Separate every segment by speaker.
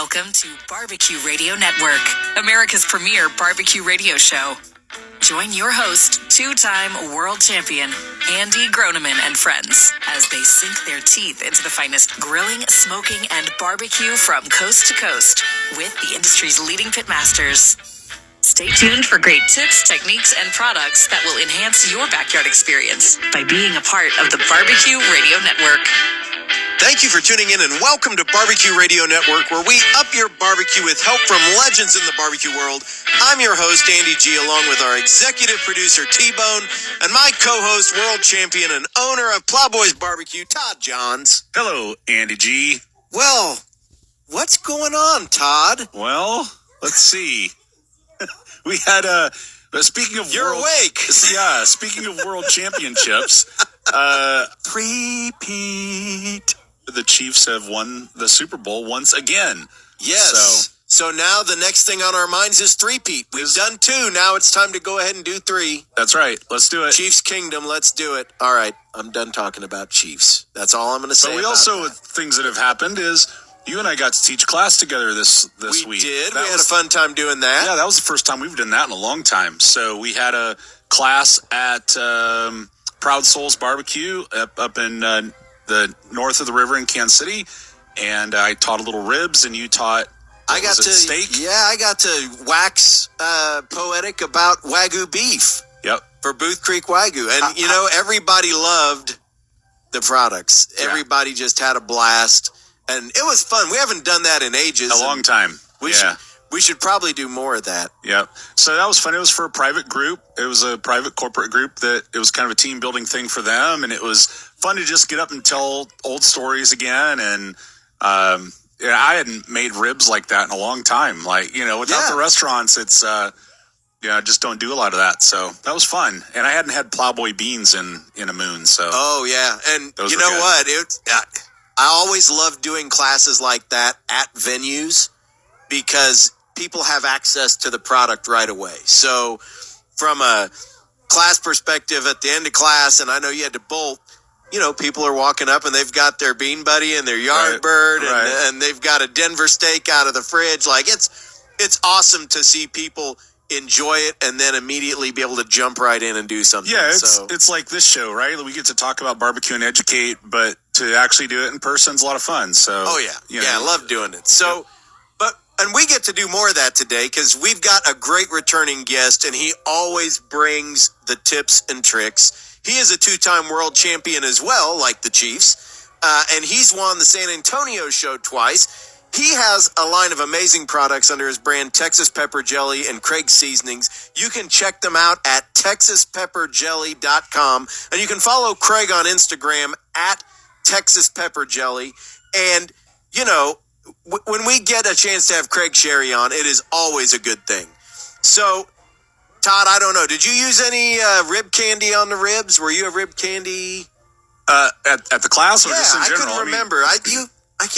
Speaker 1: Welcome to Barbecue Radio Network, America's premier barbecue radio show. Join your host, two-time world champion, Andy Groneman and friends, as they sink their teeth into the finest grilling, smoking, and barbecue from coast to coast with the industry's leading pitmasters. Stay tuned for great tips, techniques, and products that will enhance your backyard experience by being a part of the Barbecue Radio Network.
Speaker 2: Thank you for tuning in and welcome to Barbecue Radio Network, where we up your barbecue with help from legends in the barbecue world. I'm your host, Andy G, along with our executive producer, T-Bone, and my co-host, world champion and owner of Plowboys Barbecue, Todd Johns.
Speaker 3: Hello, Andy G.
Speaker 2: Well, what's going on, Todd?
Speaker 3: Well, let's see. We had speaking of
Speaker 2: You're awake.
Speaker 3: Yeah, speaking of world championships, repeat. The Chiefs have won the Super Bowl once again.
Speaker 2: Yes. So now the next thing on our minds is three-peat. We've done two. Now it's time to go ahead and do three.
Speaker 3: That's right. Let's do it.
Speaker 2: Chiefs Kingdom. Let's do it. All right. I'm done talking about Chiefs. That's all I'm going to say.
Speaker 3: But we also, things that have happened is you and I got to teach class together this week.
Speaker 2: We did. We had a fun time doing that.
Speaker 3: Yeah, that was the first time we've done that in a long time. So we had a class at Proud Souls Barbecue up in the north of the river in Kansas City, and I taught a little ribs, and you taught steak.
Speaker 2: Yeah, I got to wax poetic about Wagyu beef.
Speaker 3: Yep.
Speaker 2: For Booth Creek Wagyu, and everybody loved the products. Yeah. Everybody just had a blast. And it was fun. We haven't done that in ages.
Speaker 3: A long time.
Speaker 2: We should probably do more of that.
Speaker 3: Yeah. So that was fun. It was for a private group. It was a private corporate group that it was kind of a team building thing for them. And it was fun to just get up and tell old stories again. And I hadn't made ribs like that in a long time. Like, without the restaurants, it's, I just don't do a lot of that. So that was fun. And I hadn't had plowboy beans in a moon. So.
Speaker 2: Oh, yeah. And you know what? I always love doing classes like that at venues because people have access to the product right away. So from a class perspective at the end of class, and I know you had to bolt, people are walking up and they've got their Bean Buddy and their Yardbird and they've got a Denver steak out of the fridge. Like it's awesome to see people enjoy it and then immediately be able to jump right in and do something.
Speaker 3: Yeah, it's like this show, right? We get to talk about barbecue and educate, but to actually do it in person is a lot of fun. So
Speaker 2: I love doing it. So and we get to do more of that today because we've got a great returning guest, and he always brings the tips and tricks. He is a two-time world champion as well, like the Chiefs, and he's won the San Antonio show twice. He has a line of amazing products under his brand Texas Pepper Jelly and Craig's Seasonings. You can check them out at texaspepperjelly.com, and you can follow Craig on Instagram at Texas Pepper Jelly. And, when we get a chance to have Craig Sherry on, it is always a good thing. So, Todd, I don't know. Did you use any rib candy on the ribs? Were you a rib candy?
Speaker 3: At the class or just in general?
Speaker 2: I couldn't remember. I can't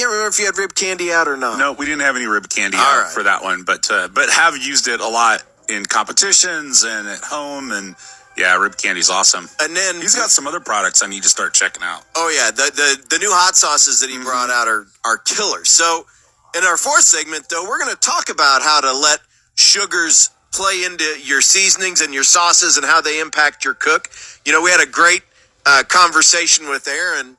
Speaker 2: remember if you had rib candy out or not.
Speaker 3: No, we didn't have any rib candy out for that one, but have used it a lot in competitions and at home, and rib candy's awesome. And then he's got some other products I need to start checking out.
Speaker 2: Oh yeah, the new hot sauces that he brought out are killer. So in our fourth segment, though, we're going to talk about how to let sugars play into your seasonings and your sauces and how they impact your cook. We had a great conversation with Aaron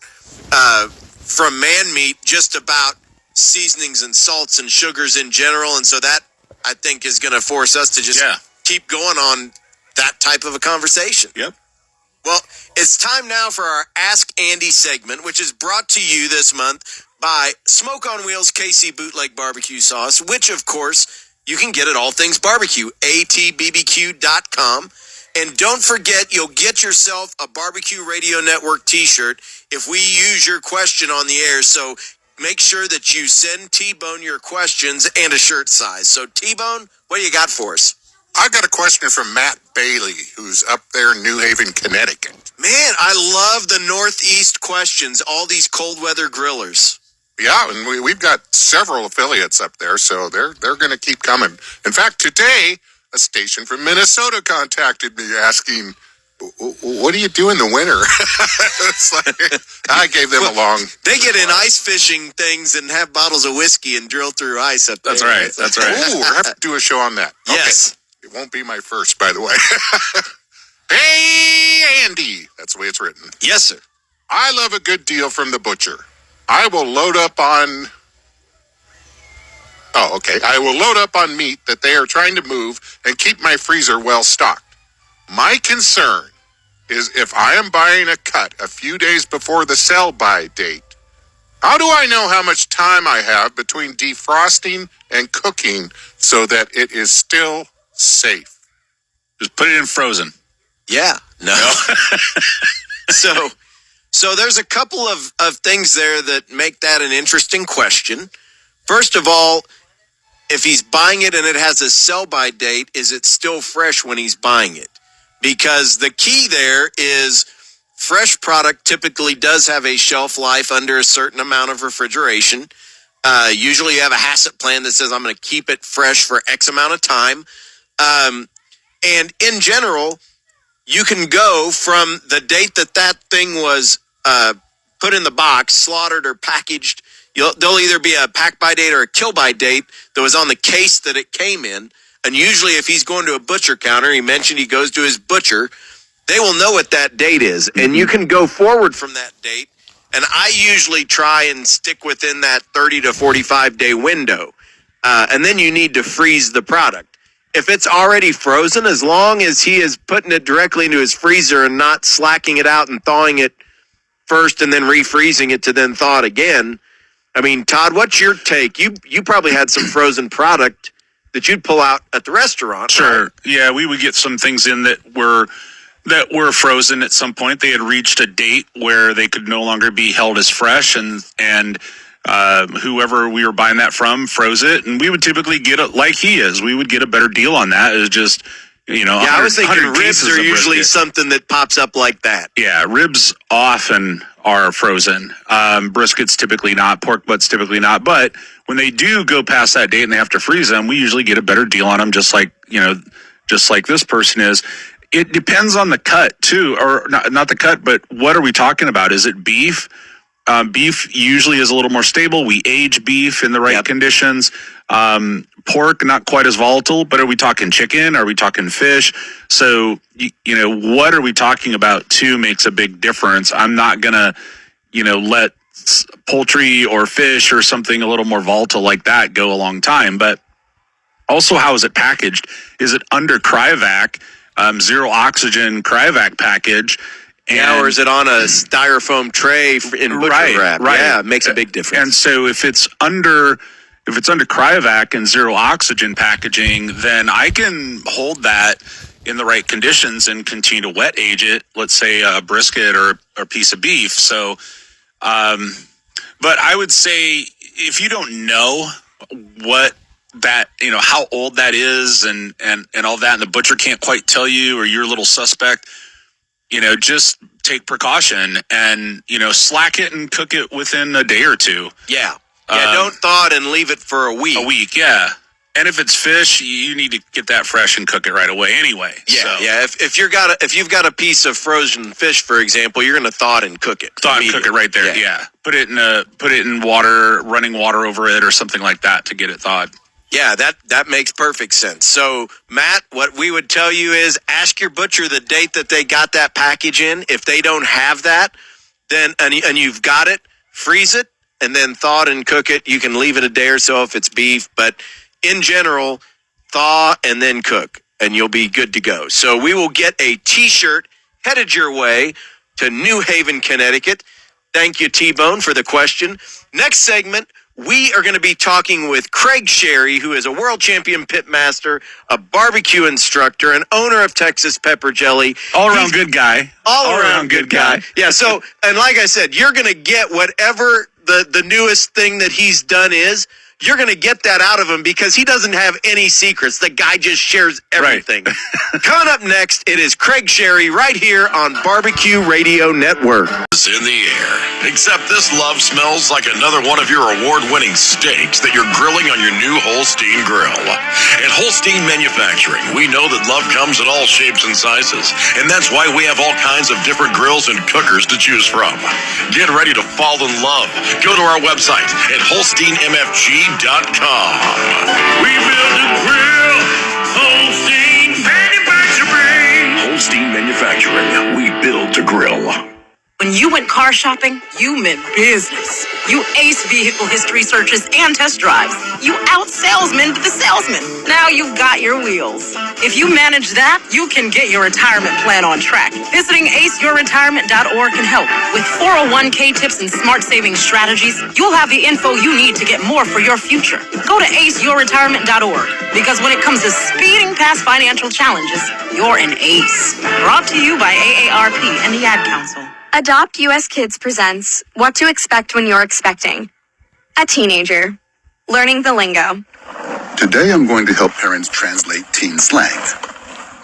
Speaker 2: from Man Meat just about seasonings and salts and sugars in general. And so that, I think, is going to force us to just keep going on that type of a conversation.
Speaker 3: Yep.
Speaker 2: Well, it's time now for our Ask Andy segment, which is brought to you this month by Smoke on Wheels KC Bootleg Barbecue Sauce, which, of course, you can get at All Things Barbecue, atbbq.com. And don't forget, you'll get yourself a Barbecue Radio Network t-shirt if we use your question on the air. So make sure that you send T-Bone your questions and a shirt size. So, T-Bone, what do you got for us?
Speaker 4: I got a question from Matt Bailey, who's up there in New Haven, Connecticut.
Speaker 2: Man, I love the Northeast questions, all these cold weather grillers.
Speaker 4: Yeah, and we've got several affiliates up there, so they're going to keep coming. In fact, today, a station from Minnesota contacted me asking what do you do in the winter? It's like, I gave them a long.
Speaker 2: They get in ice fishing things and have bottles of whiskey and drill through ice up there.
Speaker 3: That's right. That's right.
Speaker 4: Ooh, we'll have to do a show on that. Okay.
Speaker 2: Yes.
Speaker 4: It won't be my first, by the way. Hey, Andy. That's the way it's written.
Speaker 2: Yes, sir.
Speaker 4: I love a good deal from the butcher. I will load up on... Oh, okay. I will load up on meat that they are trying to move and keep my freezer well stocked. My concern is if I am buying a cut a few days before the sell-by date, how do I know how much time I have between defrosting and cooking so that it is still safe?
Speaker 3: Just put it in frozen.
Speaker 2: Yeah. No. So there's a couple of things there that make that an interesting question. First of all, if he's buying it and it has a sell-by date, is it still fresh when he's buying it? Because the key there is fresh product typically does have a shelf life under a certain amount of refrigeration. Usually you have a HACCP plan that says I'm going to keep it fresh for X amount of time. And in general, you can go from the date that thing was put in the box, slaughtered or packaged. There'll either be a pack by date or a kill by date that was on the case that it came in. And usually if he's going to a butcher counter, he mentioned he goes to his butcher, they will know what that date is. And you can go forward from that date. And I usually try and stick within that 30 to 45 day window. And then you need to freeze the product. If it's already frozen, as long as he is putting it directly into his freezer and not slacking it out and thawing it first and then refreezing it to then thaw it again. I mean, Todd, what's your take? You probably had some frozen product that you'd pull out at the restaurant.
Speaker 3: Sure.
Speaker 2: Right?
Speaker 3: Yeah, we would get some things in that were frozen at some point. They had reached a date where they could no longer be held as fresh, and whoever we were buying that from froze it, and we would typically get it like he is. We would get a better deal on that. It was just,
Speaker 2: I was thinking ribs are usually something that pops up like that.
Speaker 3: Yeah, ribs often are frozen. Brisket's typically not. Pork butts typically not. But when they do go past that date and they have to freeze them, we usually get a better deal on them, just like this person is. It depends on the cut too, or not the cut, but what are we talking about? Is it beef? Beef usually is a little more stable. We age beef in the right conditions. Pork, not quite as volatile, but are we talking chicken? Are we talking fish? So, what are we talking about too makes a big difference. I'm not going to, let poultry or fish or something a little more volatile like that go a long time. But also, how is it packaged? Is it under cryovac, zero oxygen cryovac package?
Speaker 2: Or is it on a styrofoam tray in butcher wrap?
Speaker 3: Right.
Speaker 2: Yeah, it makes a big difference.
Speaker 3: And so if it's under cryovac and zero oxygen packaging, then I can hold that in the right conditions and continue to wet age it. Let's say a brisket or a piece of beef. So, but I would say if you don't know what that, how old that is and all that, and the butcher can't quite tell you, or you're a little suspect, just take precaution and, slack it and cook it within a day or two.
Speaker 2: Yeah. Don't thaw it and leave it for a week.
Speaker 3: A week, yeah. And if it's fish, you need to get that fresh and cook it right away anyway.
Speaker 2: Yeah,
Speaker 3: so.
Speaker 2: yeah. If you've got a piece of frozen fish, for example, you're going to thaw it and cook it.
Speaker 3: Thaw and cook it right there, yeah. Put it in water, running water over it or something like that to get it thawed.
Speaker 2: Yeah, that makes perfect sense. So, Matt, what we would tell you is ask your butcher the date that they got that package in. If they don't have that, then and you've got it, freeze it, and then thaw it and cook it. You can leave it a day or so if it's beef, but in general, thaw and then cook, and you'll be good to go. So we will get a T-shirt headed your way to New Haven, Connecticut. Thank you, T-Bone, for the question. Next segment, we are going to be talking with Craig Sherry, who is a world champion pitmaster, a barbecue instructor, and owner of Texas Pepper Jelly.
Speaker 3: All-around good guy.
Speaker 2: All-around good guy. Yeah, so, and like I said, you're going to get whatever the newest thing that he's done is. you're going to get that out of him because he doesn't have any secrets. The guy just shares everything. Right. Coming up next, it is Craig Sherry right here on Barbecue Radio Network.
Speaker 5: In the air. Except this love smells like another one of your award-winning steaks that you're grilling on your new Holstein grill. At Holstein Manufacturing, we know that love comes in all shapes and sizes, and that's why we have all kinds of different grills and cookers to choose from. Get ready to fall in love. Go to our website at HolsteinMFG.com. We build a grill, Holstein Manufacturing. Holstein Manufacturing, we build to grill.
Speaker 6: When you went car shopping, you meant business. You aced vehicle history searches and test drives. You out-salesman to the salesman. Now you've got your wheels. If you manage that, you can get your retirement plan on track. Visiting aceyourretirement.org can help. With 401k tips and smart saving strategies, you'll have the info you need to get more for your future. Go to aceyourretirement.org because when it comes to speeding past financial challenges, you're an ace. Brought to you by AARP and the Ad Council.
Speaker 7: Adopt US Kids presents What to Expect When You're Expecting. A teenager. Learning the lingo.
Speaker 8: Today I'm going to help parents translate teen slang.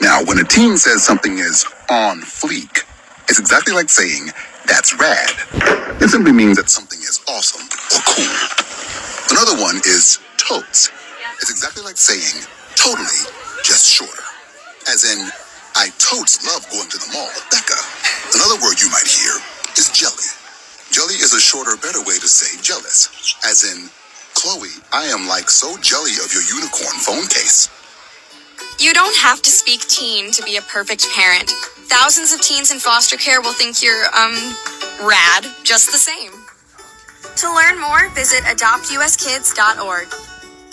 Speaker 8: Now, when a teen says something is on fleek, it's exactly like saying, that's rad. It simply means that something is awesome or cool. Another one is totes. It's exactly like saying, totally, just shorter. As in, I totes love going to the mall with Becca. Another word you might hear is jelly. Jelly is a shorter, better way to say jealous. As in, Chloe, I am like so jelly of your unicorn phone case.
Speaker 7: You don't have to speak teen to be a perfect parent. Thousands of teens in foster care will think you're, rad just the same. To learn more, visit adoptuskids.org.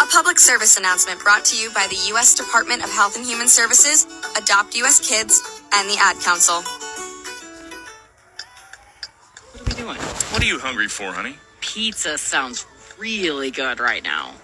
Speaker 7: A public service announcement brought to you by the U.S. Department of Health and Human Services, Adopt U.S. Kids, and the Ad Council.
Speaker 9: What are we doing?
Speaker 10: What are you hungry for, honey?
Speaker 9: Pizza sounds really good right now.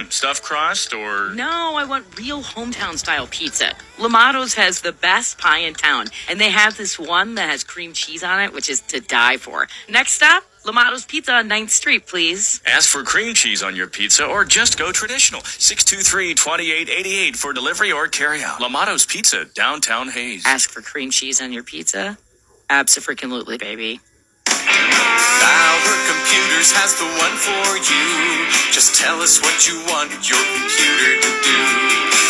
Speaker 10: Stuffed crust or...
Speaker 9: No, I want real hometown-style pizza. Lamato's has the best pie in town, and they have this one that has cream cheese on it, which is to die for. Next stop, Lamato's Pizza on 9th Street, please.
Speaker 10: Ask for cream cheese on your pizza or just go traditional. 623-2888 for delivery or carry-out. Lamato's Pizza, downtown Hayes.
Speaker 9: Ask for cream cheese on your pizza? Abso-freaking-lutely, baby.
Speaker 11: Bauer Computers has the one for you. Just tell us what you want your computer to do.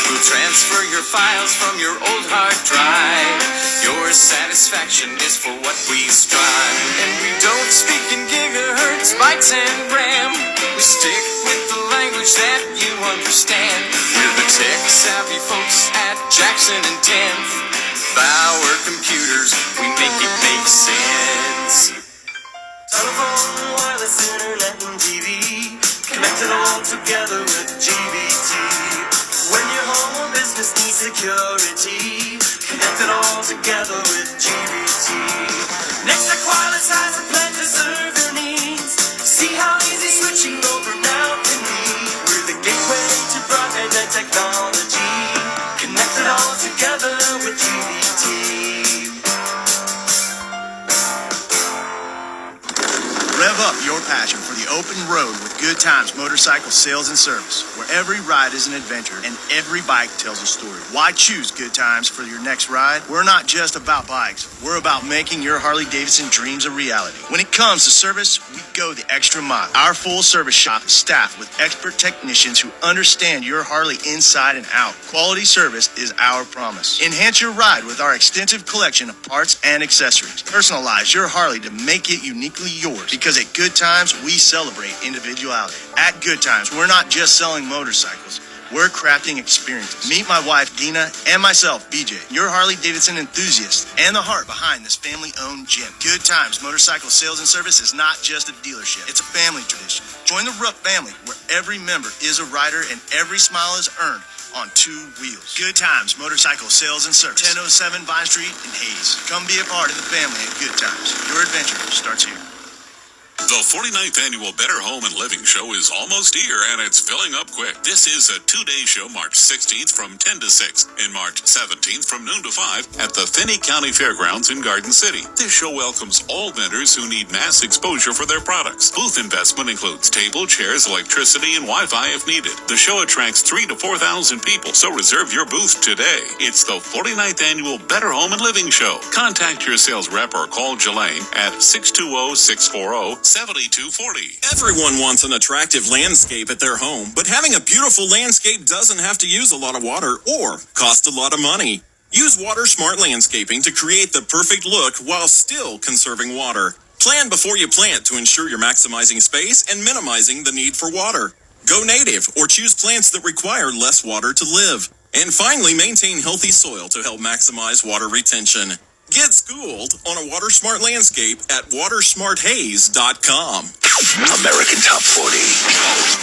Speaker 11: We'll transfer your files from your old hard drive. Your satisfaction is for what we strive. And we don't speak in gigahertz, bytes, and RAM. We stick with the language that you understand. We're the tech-savvy folks at Jackson and 10th. Bauer Computers, we make it make sense. Telephone, wireless, internet, and TV. Connect it all together with GBT. When your home or business needs security, connect it all together with GBT. Nextech Wireless has a plan to serve your needs. See how easy switching over now can be. We're the gateway to broadband and technology. Connect it all together with GBT.
Speaker 12: Rev up your passion for the open road with Good Times Motorcycle Sales and Service, where every ride is an adventure and every bike tells a story. Why choose Good Times for your next ride? We're not just about bikes. We're about making your Harley-Davidson dreams a reality. When it comes to service, we go the extra mile. Our full service shop is staffed with expert technicians who understand your Harley inside and out. Quality service is our promise. Enhance your ride with our extensive collection of parts and accessories. Personalize your Harley to make it uniquely yours, because at Good Times, we celebrate individuality. At Good Times, we're not just selling motorcycles. We're crafting experiences. Meet my wife, Dina, and myself, BJ, your Harley-Davidson enthusiast, and the heart behind this family-owned gym. Good Times Motorcycle Sales and Service is not just a dealership. It's a family tradition. Join the Rupp family, where every member is a rider and every smile is earned on two wheels. Good Times Motorcycle Sales and Service, 1007 Vine Street in Hayes. Come be a part of the family at Good Times. Your adventure starts here.
Speaker 13: The 49th Annual Better Home and Living Show is almost here, and it's filling up quick. This is a two-day show, March 16th from 10 to 6 and March 17th from noon to 5 at the Finney County Fairgrounds in Garden City. This show welcomes all vendors who need mass exposure for their products. Booth investment includes table, chairs, electricity, and Wi-Fi if needed. The show attracts 3,000 to 4,000 people, so reserve your booth today. It's the 49th Annual Better Home and Living Show. Contact your sales rep or call Jelaine at 620-640-7240.
Speaker 14: Everyone wants an attractive landscape at their home, but having a beautiful landscape doesn't have to use a lot of water or cost a lot of money. Use Water Smart Landscaping to create the perfect look while still conserving water. Plan before you plant to ensure you're maximizing space and minimizing the need for water. Go native or choose plants that require less water to live. And finally, maintain healthy soil to help maximize water retention. Get schooled on a Water Smart landscape at watersmarthaze.com.
Speaker 15: American Top 40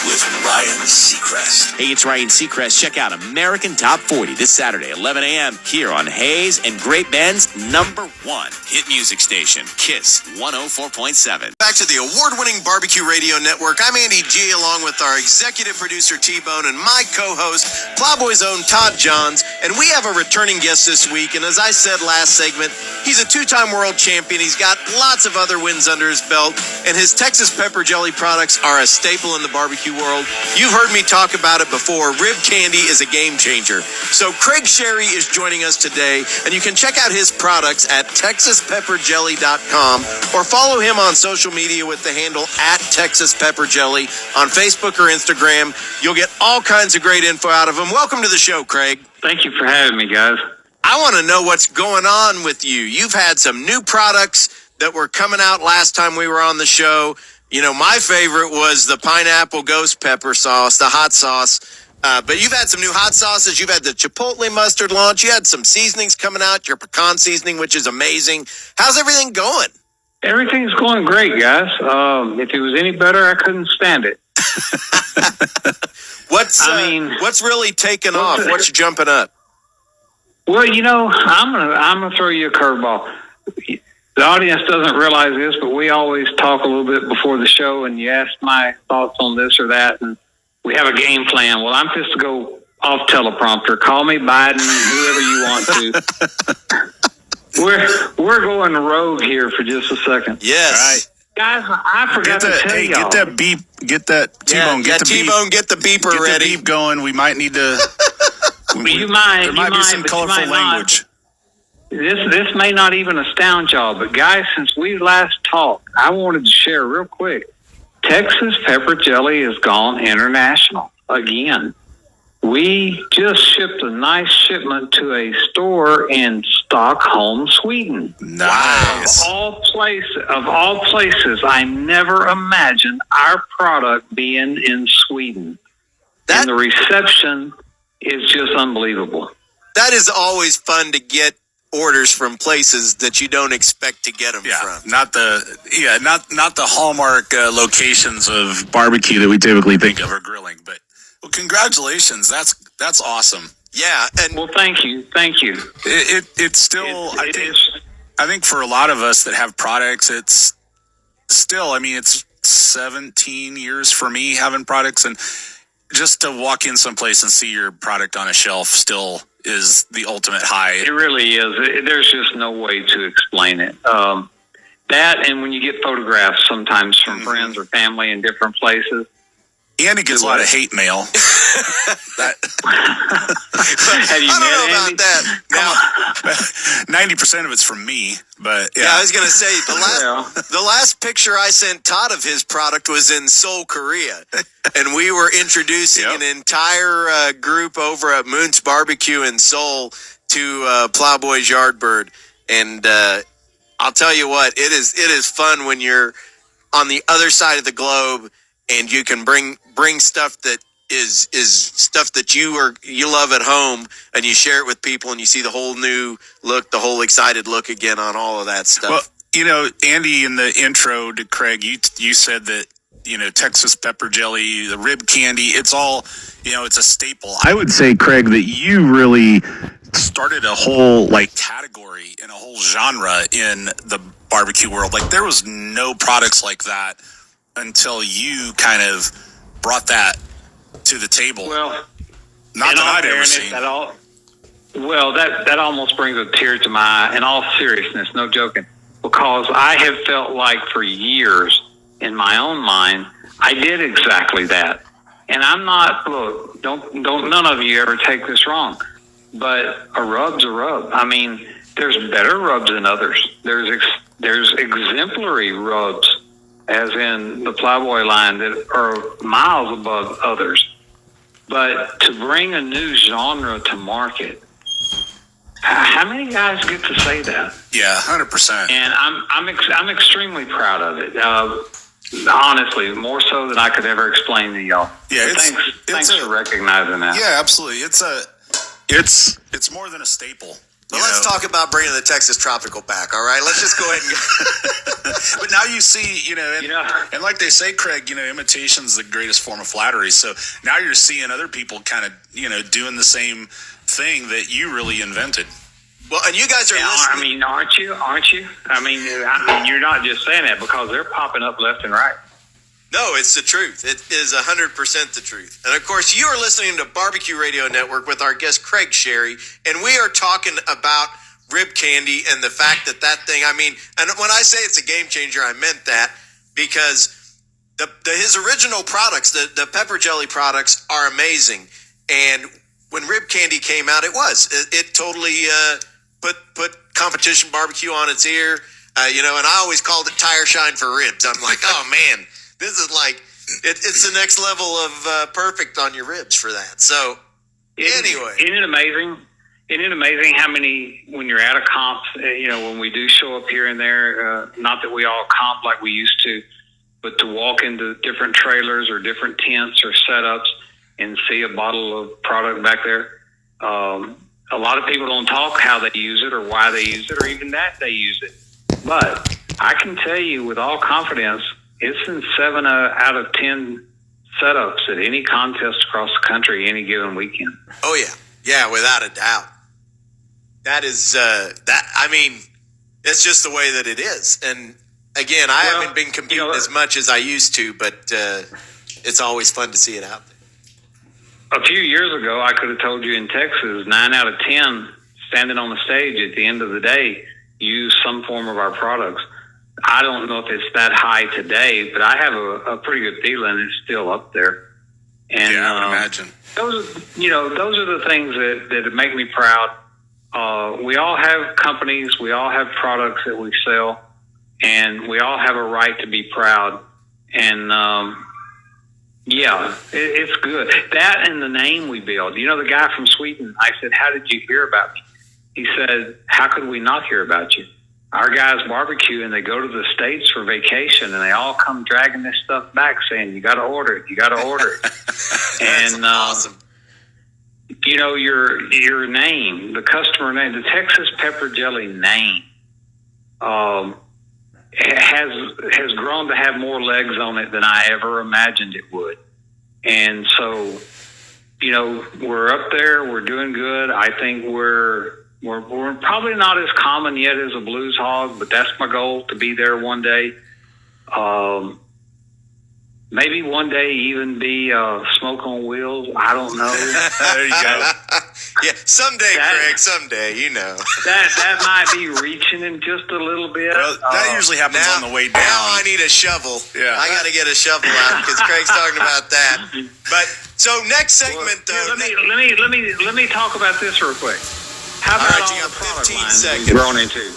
Speaker 15: with Ryan Seacrest.
Speaker 16: Hey, it's Ryan Seacrest. Check out American Top 40 this Saturday, 11 a.m. here on Hayes and Great Bend's #1 hit music station, KISS 104.7.
Speaker 2: Back to the award-winning Barbecue Radio Network. I'm Andy G, along with our executive producer T-Bone and my co-host, Plowboy's own Todd Johns. And we have a returning guest this week. And as I said last segment, he's a two-time world champion. He's got lots of other wins under his belt. And his Texas Pepper Jelly products are a staple in the barbecue world. You've heard me talk about it before. Rib candy is a game changer. So Craig Sherry is joining us today. And you can check out his products at TexasPepperJelly.com or follow him on social media with the handle @TexasPepperJelly on Facebook or Instagram. You'll get all kinds of great info out of him. Welcome to the show, Craig.
Speaker 17: Thank you for having me, guys.
Speaker 2: I want to know what's going on with you. You've had some new products that were coming out last time we were on the show. You know, my favorite was the pineapple ghost pepper sauce, the hot sauce. But you've had some new hot sauces. You've had the chipotle mustard launch. You had some seasonings coming out, your pecan seasoning, which is amazing. How's everything going?
Speaker 17: Everything's going great, guys. If it was any better, I couldn't stand it.
Speaker 2: What's really taking off? What's jumping up?
Speaker 17: Well, you know, I'm gonna throw you a curveball. The audience doesn't realize this, but we always talk a little bit before the show, and you ask my thoughts on this or that, and we have a game plan. Well, I'm just to go off teleprompter. Call me Biden, whoever you want to. We're going rogue here for just a second.
Speaker 2: Yes. All right.
Speaker 17: Guys, I forgot to tell y'all.
Speaker 3: Get that beep. Get that T-Bone.
Speaker 2: Get the T-Bone. Get the beeper
Speaker 3: get
Speaker 2: ready.
Speaker 3: The beep going. We might need to.
Speaker 17: You might.
Speaker 3: There might be some colorful language.
Speaker 17: This may not even astound y'all, but guys, since we last talked, I wanted to share real quick. Texas Pepper Jelly has gone international again. We just shipped a nice shipment to a store in Stockholm, Sweden.
Speaker 3: Nice.
Speaker 17: Of all places, I never imagined our product being in Sweden. And the reception is just unbelievable.
Speaker 2: That is always fun to get orders from places that you don't expect to get them from.
Speaker 3: Not the hallmark locations of barbecue that we typically think of or grilling, but well, congratulations. That's awesome.
Speaker 2: Yeah, and
Speaker 17: well, thank you.
Speaker 3: It's still I think for a lot of us that have products, it's still, I mean, it's 17 years for me having products, and just to walk in someplace and see your product on a shelf still is the ultimate high.
Speaker 17: It really is. There's just no way to explain it. That, and when you get photographs sometimes from friends or family in different places.
Speaker 3: Andy gets a lot of hate mail.
Speaker 17: Have you
Speaker 2: I don't know
Speaker 17: met Andy?
Speaker 2: about that. Now,
Speaker 3: 90% of it's from me, but
Speaker 2: yeah, I was going to say, the last picture I sent Todd of his product was in Seoul, Korea. And we were introducing an entire group over at Moon's Barbecue in Seoul to Plowboy's Yardbird. And I'll tell you what, it is fun when you're on the other side of the globe and you can bring stuff that is stuff that you love at home, and you share it with people, and you see the whole new look, the whole excited look again on all of that stuff.
Speaker 3: Well, you know, Andy, in the intro to Craig, you said that, you know, Texas Pepper Jelly, the rib candy, it's all, you know, it's a staple. I would say, Craig, that you really started a whole category and a whole genre in the barbecue world. Like, there was no products like that until you kind of brought that to the table.
Speaker 17: Well,
Speaker 3: not that I'd ever seen.
Speaker 17: That almost brings a tear to my eye, in all seriousness, no joking, because I have felt like for years in my own mind, I did exactly that. And I'm not, look, don't none of you ever take this wrong, but a rub's a rub. I mean, there's better rubs than others. There's exemplary rubs, as in the Plowboy line, that are miles above others. But to bring a new genre to market, how many guys get to say that?
Speaker 3: Yeah, 100%.
Speaker 17: And I'm extremely proud of it. Honestly, more so than I could ever explain to y'all.
Speaker 3: Yeah,
Speaker 17: thanks for recognizing that.
Speaker 3: Yeah, absolutely. It's more than a staple.
Speaker 2: Well, let's talk about bringing the Texas Tropical back, all right? Let's just go ahead and go.
Speaker 3: But now you see, and like they say, Craig, imitation's the greatest form of flattery. So now you're seeing other people kind of, doing the same thing that you really invented.
Speaker 2: Well, and you guys are listening.
Speaker 17: I mean, aren't you? I mean, you're not just saying that because they're popping up left and right.
Speaker 2: No, it's the truth. It is 100% the truth. And of course, you are listening to Barbecue Radio Network with our guest, Craig Sherry, and we are talking about rib candy and the fact that thing, I mean, and when I say it's a game changer, I meant that because his original products, the pepper jelly products, are amazing. And when rib candy came out, it totally put competition barbecue on its ear, and I always called it tire shine for ribs. I'm like, oh man. This is like, it's the next level of perfect on your ribs for that. So, anyway.
Speaker 17: Isn't it amazing? Isn't it amazing how many, when you're at a comp, when we do show up here and there, not that we all comp like we used to, but to walk into different trailers or different tents or setups and see a bottle of product back there. A lot of people don't talk how they use it or why they use it or even that they use it. But I can tell you with all confidence, it's in 7 out of 10 setups at any contest across the country any given weekend.
Speaker 2: Oh yeah, yeah, without a doubt. That is I mean, it's just the way that it is. And again, I haven't been competing as much as I used to, but it's always fun to see it out there.
Speaker 17: A few years ago, I could have told you in Texas, 9 out of 10 standing on the stage at the end of the day use some form of our products. I don't know if it's that high today, but I have a pretty good feeling it's still up there. And
Speaker 3: yeah, I would imagine.
Speaker 17: Those are the things that make me proud. We all have companies, we all have products that we sell, and we all have a right to be proud. And it's good. That and the name we build. The guy from Sweden, I said, how did you hear about me? He said, how could we not hear about you? Our guys barbecue and they go to the States for vacation and they all come dragging this stuff back saying, you got to order it. You got to order it. And,
Speaker 2: awesome.
Speaker 17: Your name, the customer name, the Texas Pepper Jelly name, has grown to have more legs on it than I ever imagined it would. And so, we're up there, we're doing good. I think we're probably not as common yet as a Blues Hog, but that's my goal, to be there one day. Maybe one day even be Smoke on Wheels. I don't know.
Speaker 3: There you go.
Speaker 2: Yeah, someday, Craig, someday,
Speaker 17: That might be reaching in just a little bit.
Speaker 3: Well, that usually happens on the way down.
Speaker 2: Now I need a shovel.
Speaker 3: Yeah.
Speaker 2: I got to get a shovel out because Craig's talking about that. But so next segment, though.
Speaker 17: Let me talk about this real quick. How about
Speaker 2: you got 15 seconds.
Speaker 17: We've grown into?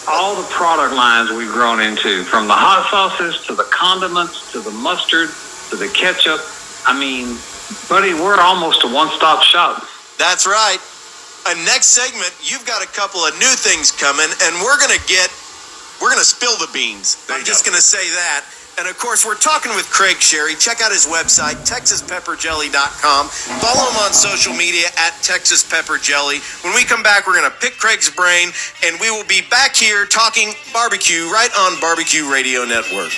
Speaker 17: All the product lines we've grown into, from the hot sauces to the condiments to the mustard to the ketchup. I mean, buddy, we're almost a one-stop shop.
Speaker 2: That's right. Next segment, you've got a couple of new things coming, and we're gonna spill the beans. I'm just gonna say that. And of course, we're talking with Craig Sherry. Check out his website, TexasPepperJelly.com. Follow him on social media at TexasPepperJelly. When we come back, we're going to pick Craig's brain, and we will be back here talking barbecue right on Barbecue Radio Network.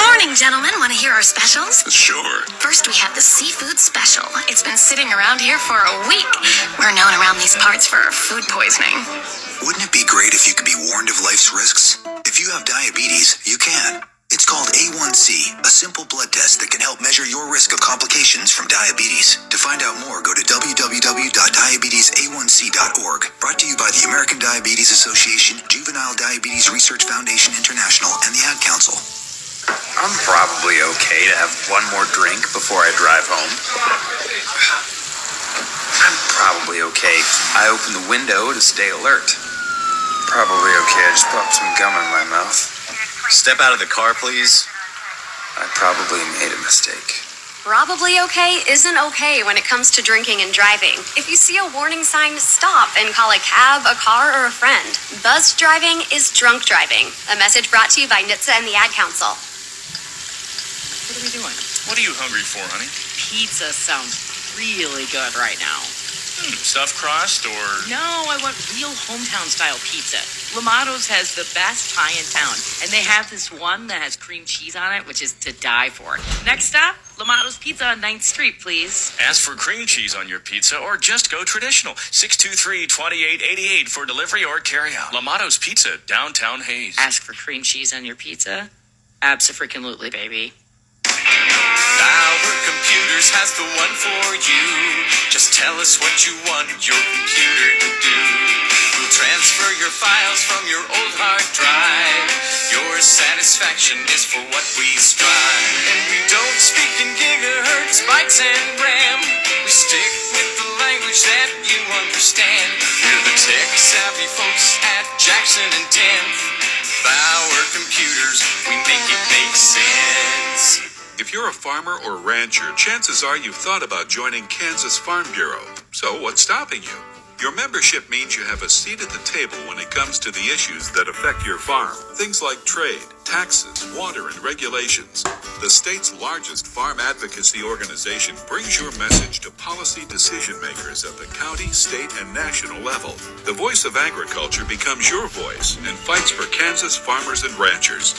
Speaker 18: Morning, gentlemen. Want to hear our specials?
Speaker 13: Sure.
Speaker 18: First, we have the seafood special. It's been sitting around here for a week. We're known around these parts for food poisoning.
Speaker 15: Wouldn't it be great if you could be warned of life's risks? If you have diabetes, you can. It's called A1C
Speaker 19: simple blood test that can help measure your risk of complications from diabetes. To find out more, go to www.diabetesa1c.org. Brought to you by the American Diabetes Association, Juvenile Diabetes Research Foundation International, and the Ad Council.
Speaker 20: I'm probably okay to have one more drink before I drive home. I'm probably okay. I open the window to stay alert. Probably okay. I just popped some gum in my mouth.
Speaker 2: Step out of the car, please.
Speaker 20: I probably made a mistake.
Speaker 7: Probably okay isn't okay when it comes to drinking and driving. If you see a warning sign, stop and call a cab, a car, or a friend. Buzzed driving is drunk driving. A message brought to you by NHTSA and the Ad Council.
Speaker 9: What are we doing?
Speaker 10: What are you hungry for, honey?
Speaker 9: Pizza sounds really good right now.
Speaker 10: Stuffed crust or...
Speaker 9: No, I want real hometown style pizza. Lamato's has the best pie in town, and they have this one that has cream cheese on it, which is to die for. Next stop, Lamato's Pizza on 9th Street, please.
Speaker 10: Ask for cream cheese on your pizza or just go traditional. 623-2888 for delivery or carryout. Lamato's Pizza, downtown Hayes.
Speaker 9: Ask for cream cheese on your pizza? Abso-freaking-lutely, baby.
Speaker 11: Our Computers has the one for you. Just tell us what you want your computer to do. We'll transfer your files from your old hard drive. Your satisfaction is for what we strive. And we don't speak in gigahertz, bytes, and RAM. We stick with the language that you understand. We're the tech-savvy folks at Jackson and 10th. Bauer Computers, we make it make sense.
Speaker 13: If you're a farmer or rancher, chances are you've thought about joining Kansas Farm Bureau. So what's stopping you? Your membership means you have a seat at the table when it comes to the issues that affect your farm. Things like trade, taxes, water, and regulations. The state's largest farm advocacy organization brings your message to policy decision makers at the county, state, and national level. The voice of agriculture becomes your voice and fights for Kansas farmers and ranchers.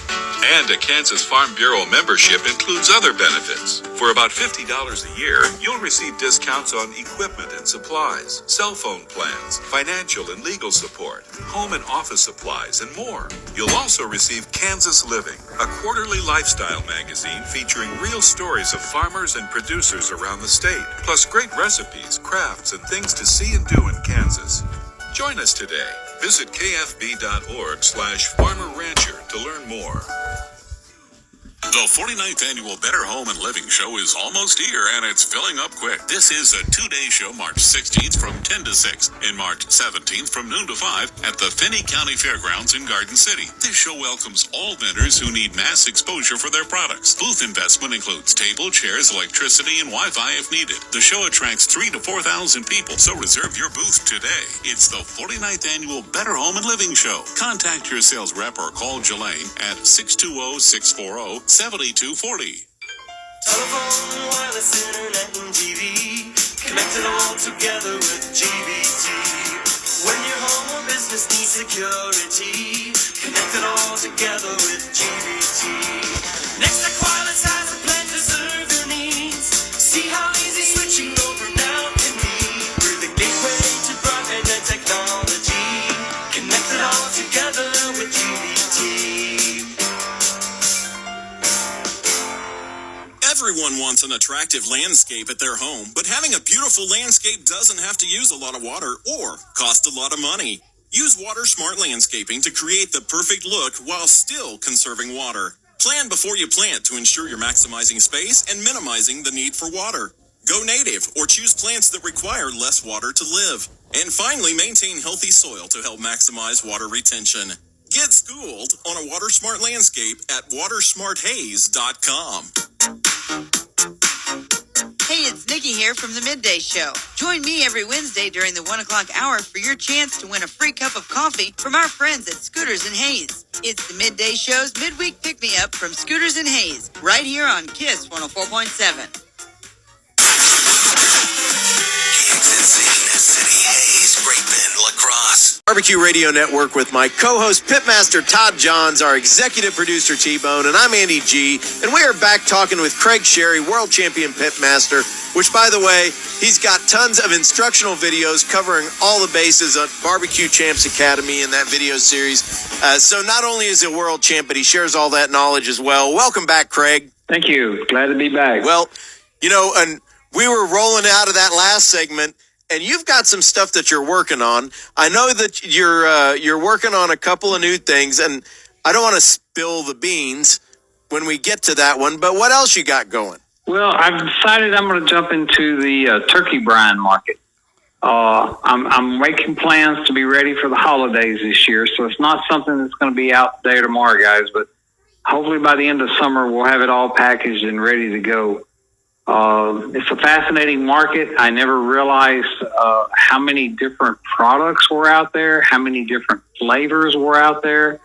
Speaker 13: And a Kansas Farm Bureau membership includes other benefits. For about $50 a year, you'll receive discounts on equipment and supplies, cell phone plans, financial and legal support, home and office supplies, and more. You'll also receive Kansas Living, a quarterly lifestyle magazine featuring real stories of farmers and producers around the state, plus great recipes, crafts, and things to see and do in Kansas. Join us today. Visit kfb.org/farmerrancher to learn more. The 49th Annual Better Home and Living Show is almost here, and it's filling up quick. This is a two-day show, March 16th from 10 to 6, and March 17th from noon to 5 at the Finney County Fairgrounds in Garden City. This show welcomes all vendors who need mass exposure for their products. Booth investment includes table, chairs, electricity, and Wi-Fi if needed. The show attracts 3,000 to 4,000 people, so reserve your booth today. It's the 49th Annual Better Home and Living Show. Contact your sales rep or call Jelaine at 620-640-7240.
Speaker 11: Telephone, wireless, internet, and TV. Connected all together with GBT. When your home or business needs security, connected all together with GBT. Nextech Wireless has a plan to serve your needs. See how easy switching over now can be. We're the gateway to broadband and technology. Connected all together with GBT.
Speaker 14: Everyone wants an attractive landscape at their home, but having a beautiful landscape doesn't have to use a lot of water or cost a lot of money. Use Water Smart Landscaping to create the perfect look while still conserving water. Plan before you plant to ensure you're maximizing space and minimizing the need for water. Go native or choose plants that require less water to live. And finally, maintain healthy soil to help maximize water retention. Get schooled on a Water Smart Landscape at watersmarthays.com.
Speaker 21: Hey, it's Nikki here from the Midday Show. Join me every Wednesday during the 1 o'clock hour for your chance to win a free cup of coffee from our friends at Scooters and Hayes. It's the Midday Show's midweek pick-me-up from Scooters and Hayes, right here on KISS 104.7.
Speaker 19: Kansas City, Hayes, Great Bend, La Crosse.
Speaker 2: Barbecue Radio Network with my co-host Pitmaster Todd Johns, our executive producer T-Bone, and I'm Andy G. And we are back talking with Craig Sherry, world champion Pitmaster, which, by the way, he's got tons of instructional videos covering all the bases at Barbecue Champs Academy in that video series. So not only is he a world champ, but he shares all that knowledge as well. Welcome back, Craig.
Speaker 17: Thank you. Glad to be back.
Speaker 2: Well, you know, and we were rolling out of that last segment, and you've got some stuff that you're working on. I know that you're working on a couple of new things, and I don't want to spill the beans when we get to that one, but what else you got going?
Speaker 17: Well, I've decided I'm going to jump into the turkey brine market. I'm making plans to be ready for the holidays this year, so it's not something that's going to be out today or tomorrow, guys, but hopefully by the end of summer, we'll have it all packaged and ready to go. It's a fascinating market. I never realized how many different products were out there, how many different flavors were out there,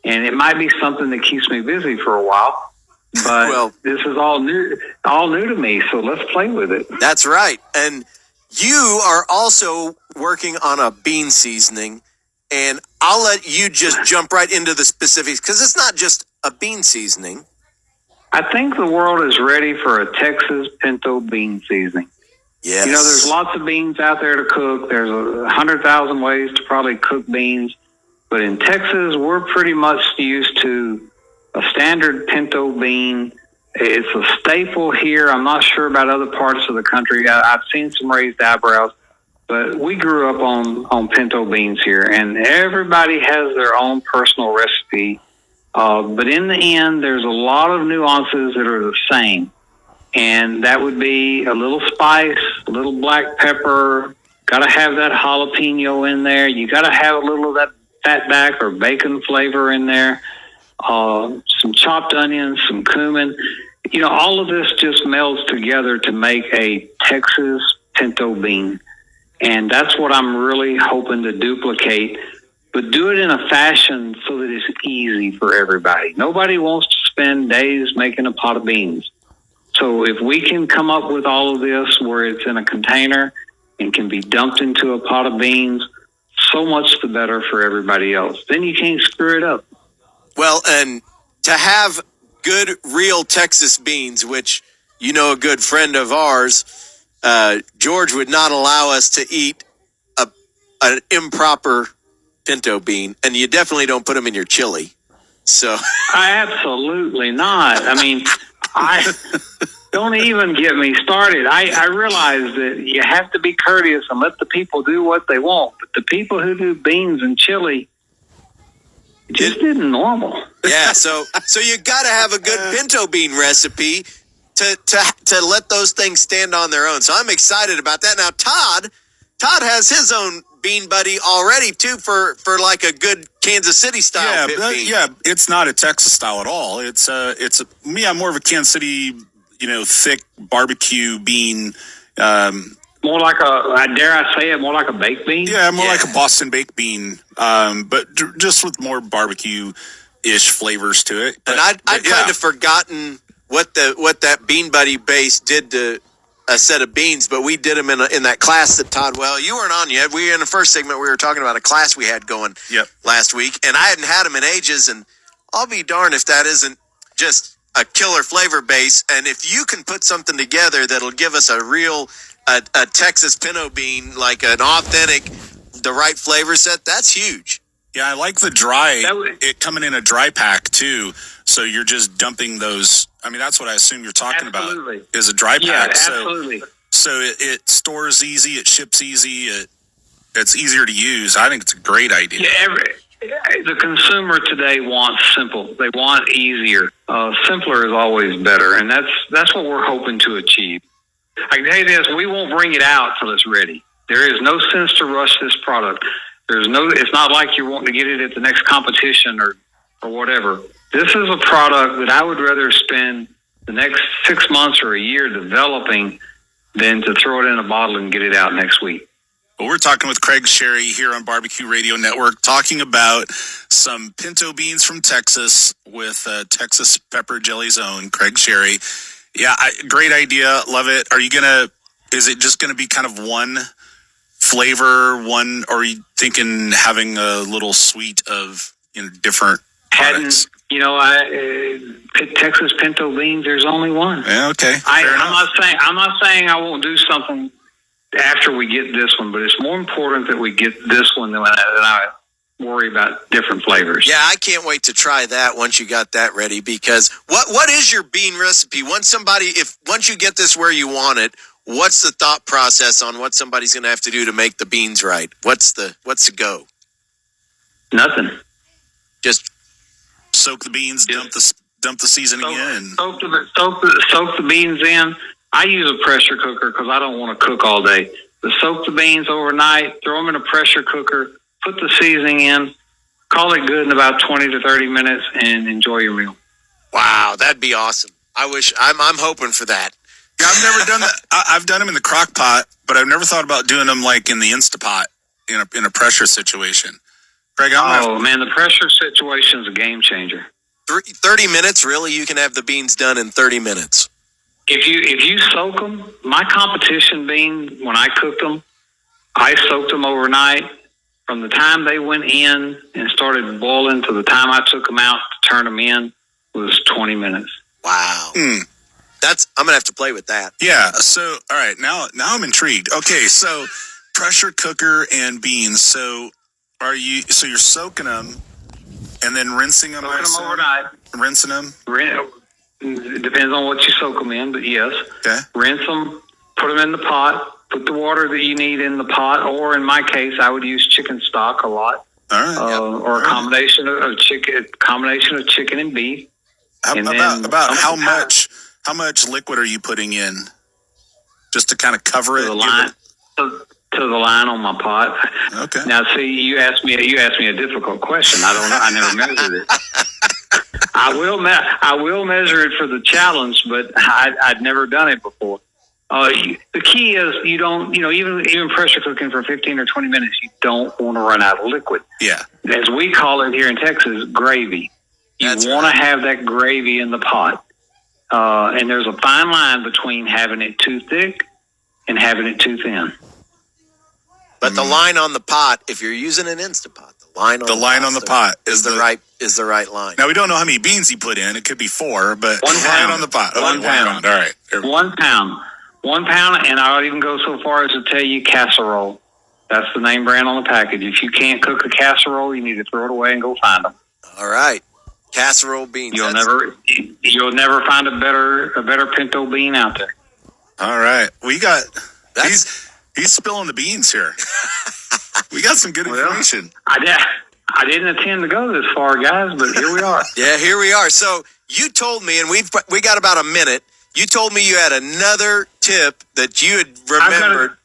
Speaker 17: and it might be something that keeps me busy for a while. But this is all new to me, so let's play with it.
Speaker 2: That's right. And you are also working on a bean seasoning, and I'll let you just jump right into the specifics, because it's not just a bean seasoning.
Speaker 17: I think the world is ready for a Texas pinto bean seasoning.
Speaker 2: Yes.
Speaker 17: You know, there's lots of beans out there to cook. There's 100,000 ways to probably cook beans. But in Texas, we're pretty much used to a standard pinto bean. It's a staple here. I'm not sure about other parts of the country. I've seen some raised eyebrows. But we grew up on pinto beans here. And everybody has their own personal recipe. But in the end, there's a lot of nuances that are the same. And that would be a little spice, a little black pepper, got to have that jalapeno in there. You got to have a little of that fatback or bacon flavor in there, some chopped onions, some cumin. You know, all of this just melds together to make a Texas pinto bean. And that's what I'm really hoping to duplicate. But do it in a fashion so that it's easy for everybody. Nobody wants to spend days making a pot of beans. So if we can come up with all of this where it's in a container and can be dumped into a pot of beans, so much the better for everybody else. Then you can't screw it up.
Speaker 2: Well, and to have good, real Texas beans, which, you know, a good friend of ours, George would not allow us to eat an improper pinto bean, and you definitely don't put them in your chili. So
Speaker 17: Absolutely not. I mean, I don't even get me started. I realize that you have to be courteous and let the people do what they want, but the people who do beans and chili just isn't normal.
Speaker 2: Yeah, so you got to have a good pinto bean recipe to let those things stand on their own. So I'm excited about that. Now Todd has his own bean buddy already too for like a good Kansas City style pit bean.
Speaker 3: Yeah, it's not a Texas style at all. It's me. I'm more of a Kansas City, thick barbecue bean.
Speaker 17: More like dare I say it, more like a baked bean?
Speaker 3: Yeah, more like a Boston baked bean, but just with more barbecue-ish flavors to it.
Speaker 2: And I'd kind of forgotten what that Bean Buddy base did to a set of beans, but we did them in that class that Todd, well, you weren't on yet. We were in the first segment, we were talking about a class we had going last week, and I hadn't had them in ages, and I'll be darned if that isn't just a killer flavor base. And if you can put something together that'll give us a real a Texas pinto bean, like an authentic, the right flavor set, that's huge.
Speaker 3: Yeah, I like the dry, it coming in a dry pack too. So you're just dumping those. I mean, that's what I assume you're talking about is a dry pack.
Speaker 17: Yeah, absolutely.
Speaker 3: So it stores easy, it ships easy, it's easier to use. I think it's a great idea.
Speaker 17: Yeah, the consumer today wants simple. They want easier. Simpler is always better, and that's what we're hoping to achieve. I can tell you this, we won't bring it out till it's ready. There is no sense to rush this product. It's not like you're wanting to get it at the next competition or whatever. This is a product that I would rather spend the next 6 months or a year developing than to throw it in a bottle and get it out next week.
Speaker 3: Well, we're talking with Craig Sherry here on Barbecue Radio Network, talking about some pinto beans from Texas with Texas Pepper Jelly Zone. Craig Sherry. Yeah, great idea. Love it. Is it just going to be kind of one flavor one, or are you thinking having a little suite of different products?
Speaker 17: Texas pinto beans. There's only one.
Speaker 3: Yeah, okay.
Speaker 17: I'm not saying I won't do something after we get this one, but it's more important that we get this one than I worry about different flavors.
Speaker 2: Yeah, I can't wait to try that once you got that ready, because what is your bean recipe? Once you get this where you want it, what's the thought process on what somebody's going to have to do to make the beans right? What's the go?
Speaker 17: Nothing.
Speaker 2: Just
Speaker 3: soak the beans, dump the seasoning in.
Speaker 17: Soak the beans in. I use a pressure cooker because I don't want to cook all day. But soak the beans overnight, throw them in a pressure cooker, put the seasoning in, call it good in about 20 to 30 minutes, and enjoy your meal.
Speaker 2: Wow, that'd be awesome. I'm hoping for that.
Speaker 3: Yeah, I've never done that. I've done them in the crock pot, but I've never thought about doing them like in the Instapot in a pressure situation. Greg,
Speaker 17: man, the pressure situation is a game changer.
Speaker 2: 30 minutes, really? You can have the beans done in 30 minutes.
Speaker 17: If you soak them, my competition bean, when I cooked them, I soaked them overnight. From the time they went in and started boiling to the time I took them out to turn them in was 20 minutes.
Speaker 2: Wow. I'm gonna have to play with that.
Speaker 3: Yeah. So, all right, now I'm intrigued. Okay, so pressure cooker and beans. So you're soaking them and then rinsing them?
Speaker 17: Soaking them overnight.
Speaker 3: Rinsing them?
Speaker 17: It depends on what you soak them in, but yes.
Speaker 3: Okay.
Speaker 17: Rinse them, put them in the pot, put the water that you need in the pot, or in my case, I would use chicken stock a lot.
Speaker 3: All right.
Speaker 17: Or a combination of chicken and beef.
Speaker 3: How much liquid are you putting in? Just to kind of cover it?
Speaker 17: To the line on my pot.
Speaker 3: Okay.
Speaker 17: Now, see, you asked me a difficult question. I don't know. I never measured it. I will measure it for the challenge, but I'd never done it before. The key is you don't, even pressure cooking for 15 or 20 minutes, you don't want to run out of liquid.
Speaker 3: Yeah.
Speaker 17: As we call it here in Texas, gravy. You want to have that gravy in the pot. And there's a fine line between having it too thick and having it too thin.
Speaker 2: But the line on the pot, if you're using an Instapot, the line on the pot is the right line.
Speaker 3: Now we don't know how many beans he put in. It could be 4, but
Speaker 17: one pound
Speaker 3: on the pot.
Speaker 17: One pound.
Speaker 3: All right.
Speaker 17: 1 pound. 1 pound, and I'll even go so far as to tell you casserole. That's the name brand on the package. If you can't cook a casserole, you need to throw it away and go find them.
Speaker 2: All right. Casserole beans.
Speaker 17: You'll never find a better pinto bean out there.
Speaker 3: All right. He's spilling the beans here. We got some good information.
Speaker 17: I didn't intend to go this far, guys, but here we are.
Speaker 2: Yeah, here we are. So you told me, and we got about a minute. You told me you had another tip that you had remembered.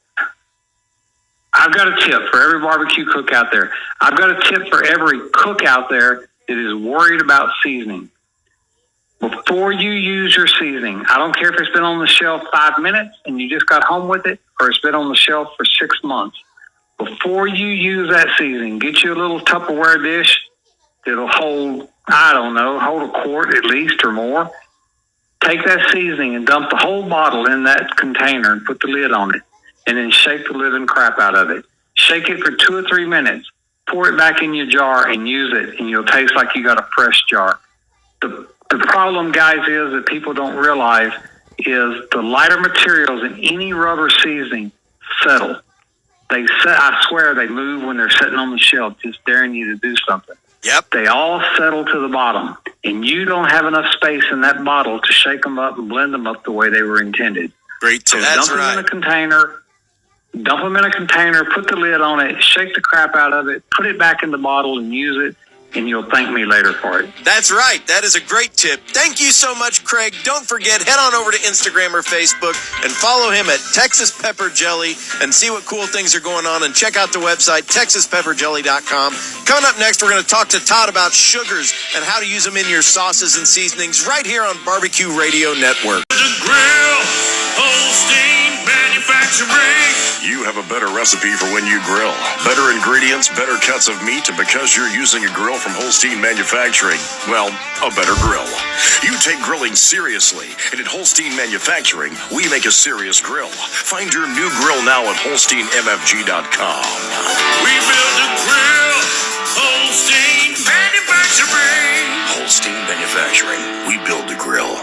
Speaker 17: I've got a tip for every barbecue cook out there. I've got a tip for every cook out there that is worried about seasoning. Before you use your seasoning, I don't care if it's been on the shelf 5 minutes and you just got home with it, or it's been on the shelf for 6 months. Before you use that seasoning, get you a little Tupperware dish that'll hold a quart at least or more. Take that seasoning and dump the whole bottle in that container and put the lid on it. And then shake the living crap out of it. Shake it for 2 or 3 minutes. Pour it back in your jar and use it, and you'll taste like you got a fresh jar. The problem, guys, is that people don't realize is the lighter materials in any rubber seasoning settle. I swear they move when they're sitting on the shelf, just daring you to do something.
Speaker 2: Yep.
Speaker 17: They all settle to the bottom, and you don't have enough space in that bottle to shake them up and blend them up the way they were intended.
Speaker 3: Great tip.
Speaker 17: So dump them in a container. Dump them in a container, put the lid on it, shake the crap out of it, put it back in the bottle and use it, and you'll thank me later for it.
Speaker 2: That's right. That is a great tip. Thank you so much, Craig. Don't forget, head on over to Instagram or Facebook and follow him at Texas Pepper Jelly and see what cool things are going on, and check out the website, TexasPepperJelly.com. Coming up next, we're going to talk to Todd about sugars and how to use them in your sauces and seasonings right here on Barbecue Radio Network.
Speaker 5: The Grill, Holstein Manufacturing. You have a better recipe for when you grill. Better ingredients, better cuts of meat, and because you're using a grill from Holstein Manufacturing, well, a better grill. You take grilling seriously, and at Holstein Manufacturing, we make a serious grill. Find your new grill now at HolsteinMFG.com.
Speaker 11: We build a grill, Holstein Manufacturing.
Speaker 5: Holstein Manufacturing, we build the grill.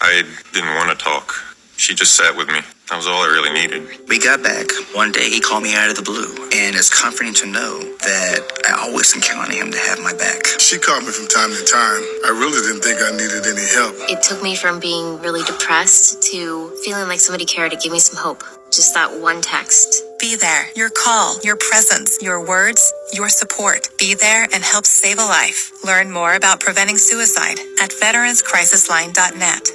Speaker 20: I didn't want to talk. She just sat with me. That was all I really needed.
Speaker 19: We got back. One day he called me out of the blue, and it's comforting to know that I always can count on him to have my back.
Speaker 1: She called me from time to time. I really didn't think I needed any help.
Speaker 18: It took me from being really depressed to feeling like somebody cared to give me some hope. Just that one text.
Speaker 6: Be there. Your call, your presence, your words, your support. Be there and help save a life. Learn more about preventing suicide at veteranscrisisline.net.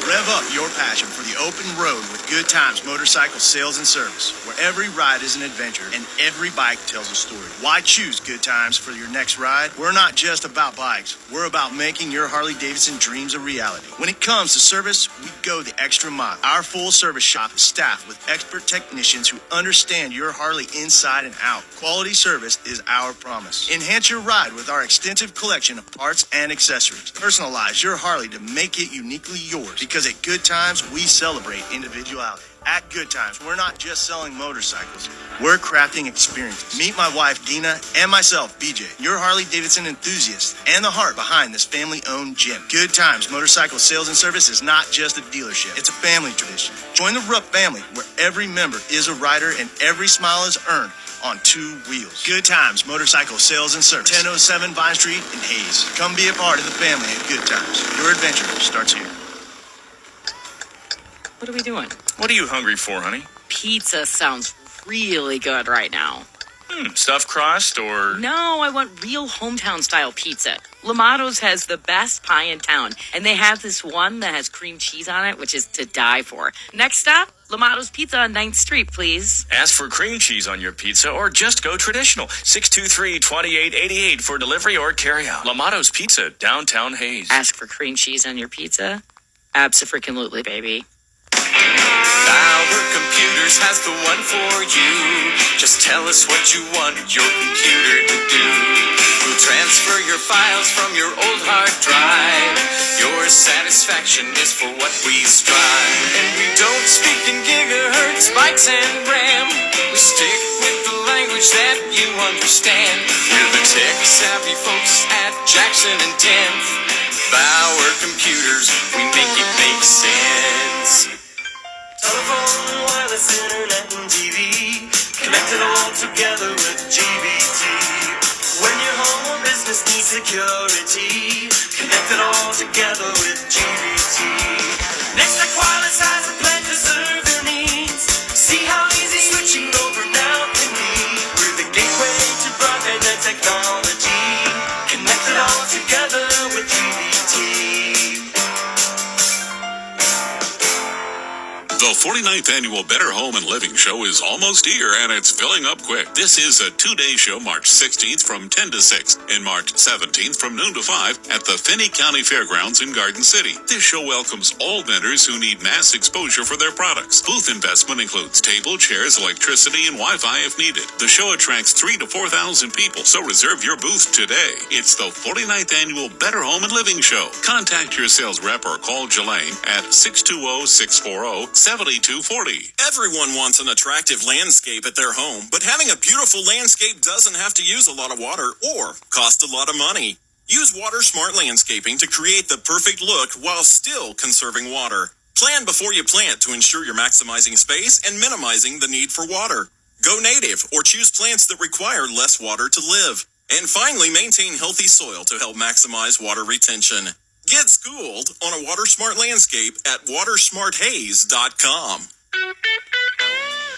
Speaker 12: Rev up your passion for the open road with Good Times Motorcycle Sales and Service, where every ride is an adventure and every bike tells a story. Why choose Good Times for your next ride? We're not just about bikes. We're about making your Harley-Davidson dreams a reality. When it comes to service, we go the extra mile. Our full service shop is staffed with expert technicians who understand your Harley inside and out. Quality service is our promise. Enhance your ride with our extensive collection of parts and accessories. Personalize your Harley to make it uniquely yours, because at Good Times, we celebrate individuality. At Good Times, we're not just selling motorcycles, we're crafting experiences. Meet my wife, Dina, and myself, BJ, your Harley-Davidson enthusiast, and the heart behind this family-owned gym. Good Times Motorcycle Sales and Service is not just a dealership, it's a family tradition. Join the Rupp family, where every member is a rider and every smile is earned on two wheels. Good Times Motorcycle Sales and Service, 1007 Vine Street in Hayes. Come be a part of the family at Good Times. Your adventure starts here.
Speaker 9: What are we doing?
Speaker 10: What are you hungry for, honey?
Speaker 9: Pizza sounds really good right now.
Speaker 10: Stuffed crust or...
Speaker 9: No, I want real hometown style pizza. Lamato's has the best pie in town, and they have this one that has cream cheese on it, which is to die for. Next stop, Lamato's Pizza on 9th Street, please.
Speaker 10: Ask for cream cheese on your pizza or just go traditional. 623-2888 for delivery or carryout. Lamato's Pizza, downtown Hayes.
Speaker 9: Ask for cream cheese on your pizza? Abso-freaking-lutely, baby.
Speaker 11: Bauer Computers has the one for you. Just tell us what you want your computer to do. We'll transfer your files from your old hard drive. Your satisfaction is for what we strive. And we don't speak in gigahertz, bytes, and RAM. We stick with the language that you understand. We're the tech-savvy folks at Jackson and 10th. Bauer Computers, we make it make sense. Telephone, wireless, internet, and TV. Connect it all together with GBT. When your home or business needs security, connect it all together with GBT. Nextech Wireless has a plan to serve your needs. See how easy switching over now can be. We're the gateway to broadband and technology. Connect it all together with GBT.
Speaker 13: The 49th Annual Better Home and Living Show is almost here, and it's filling up quick. This is a two-day show, March 16th from 10 to 6 and March 17th from noon to 5 at the Finney County Fairgrounds in Garden City. This show welcomes all vendors who need mass exposure for their products. Booth investment includes table, chairs, electricity, and Wi-Fi if needed. The show attracts 3,000 to 4,000 people, so reserve your booth today. It's the 49th Annual Better Home and Living Show. Contact your sales rep or call Jelaine at 620-640-7240.
Speaker 14: Everyone wants an attractive landscape at their home, but having a beautiful landscape doesn't have to use a lot of water or cost a lot of money. Use Water Smart Landscaping to create the perfect look while still conserving water. Plan before you plant to ensure you're maximizing space and minimizing the need for water. Go native or choose plants that require less water to live. And finally, maintain healthy soil to help maximize water retention. Get schooled on a Water Smart landscape at watersmarthaze.com.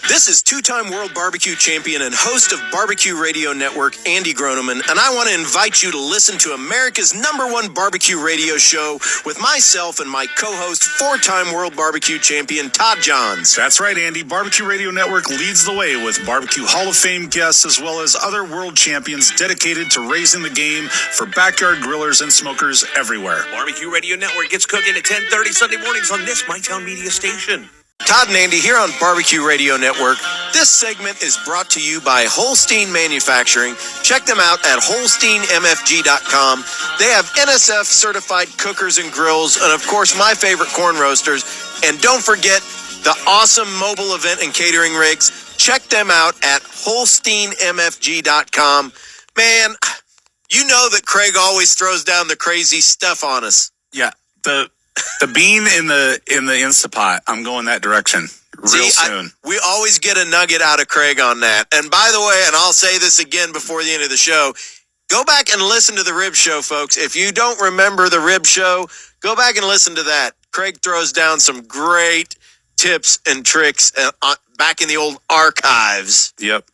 Speaker 2: This is two-time World Barbecue Champion and host of Barbecue Radio Network, Andy Groneman, and I want to invite you to listen to America's #1 barbecue radio show with myself and my co-host, four-time World Barbecue Champion, Todd Johns.
Speaker 3: That's right, Andy. Barbecue Radio Network leads the way with Barbecue Hall of Fame guests as well as other world champions dedicated to raising the game for backyard grillers and smokers everywhere.
Speaker 22: Barbecue Radio Network gets cooking at 10:30 Sunday mornings on this MyTown Media station.
Speaker 2: Todd and Andy here on Barbecue Radio Network. This segment is brought to you by Holstein Manufacturing. Check them out at HolsteinMFG.com. They have NSF certified cookers and grills, and of course my favorite corn roasters. And don't forget the awesome mobile event and catering rigs. Check them out at HolsteinMFG.com. Man, you know that Craig always throws down the crazy stuff on us.
Speaker 3: Yeah, the bean in the Instapot. I'm going that direction real soon.
Speaker 2: We always get a nugget out of Craig on that. And by the way, and I'll say this again before the end of the show, go back and listen to the Rib Show, folks. If you don't remember the Rib Show, go back and listen to that. Craig throws down some great tips and tricks back in the old archives.
Speaker 3: Yep.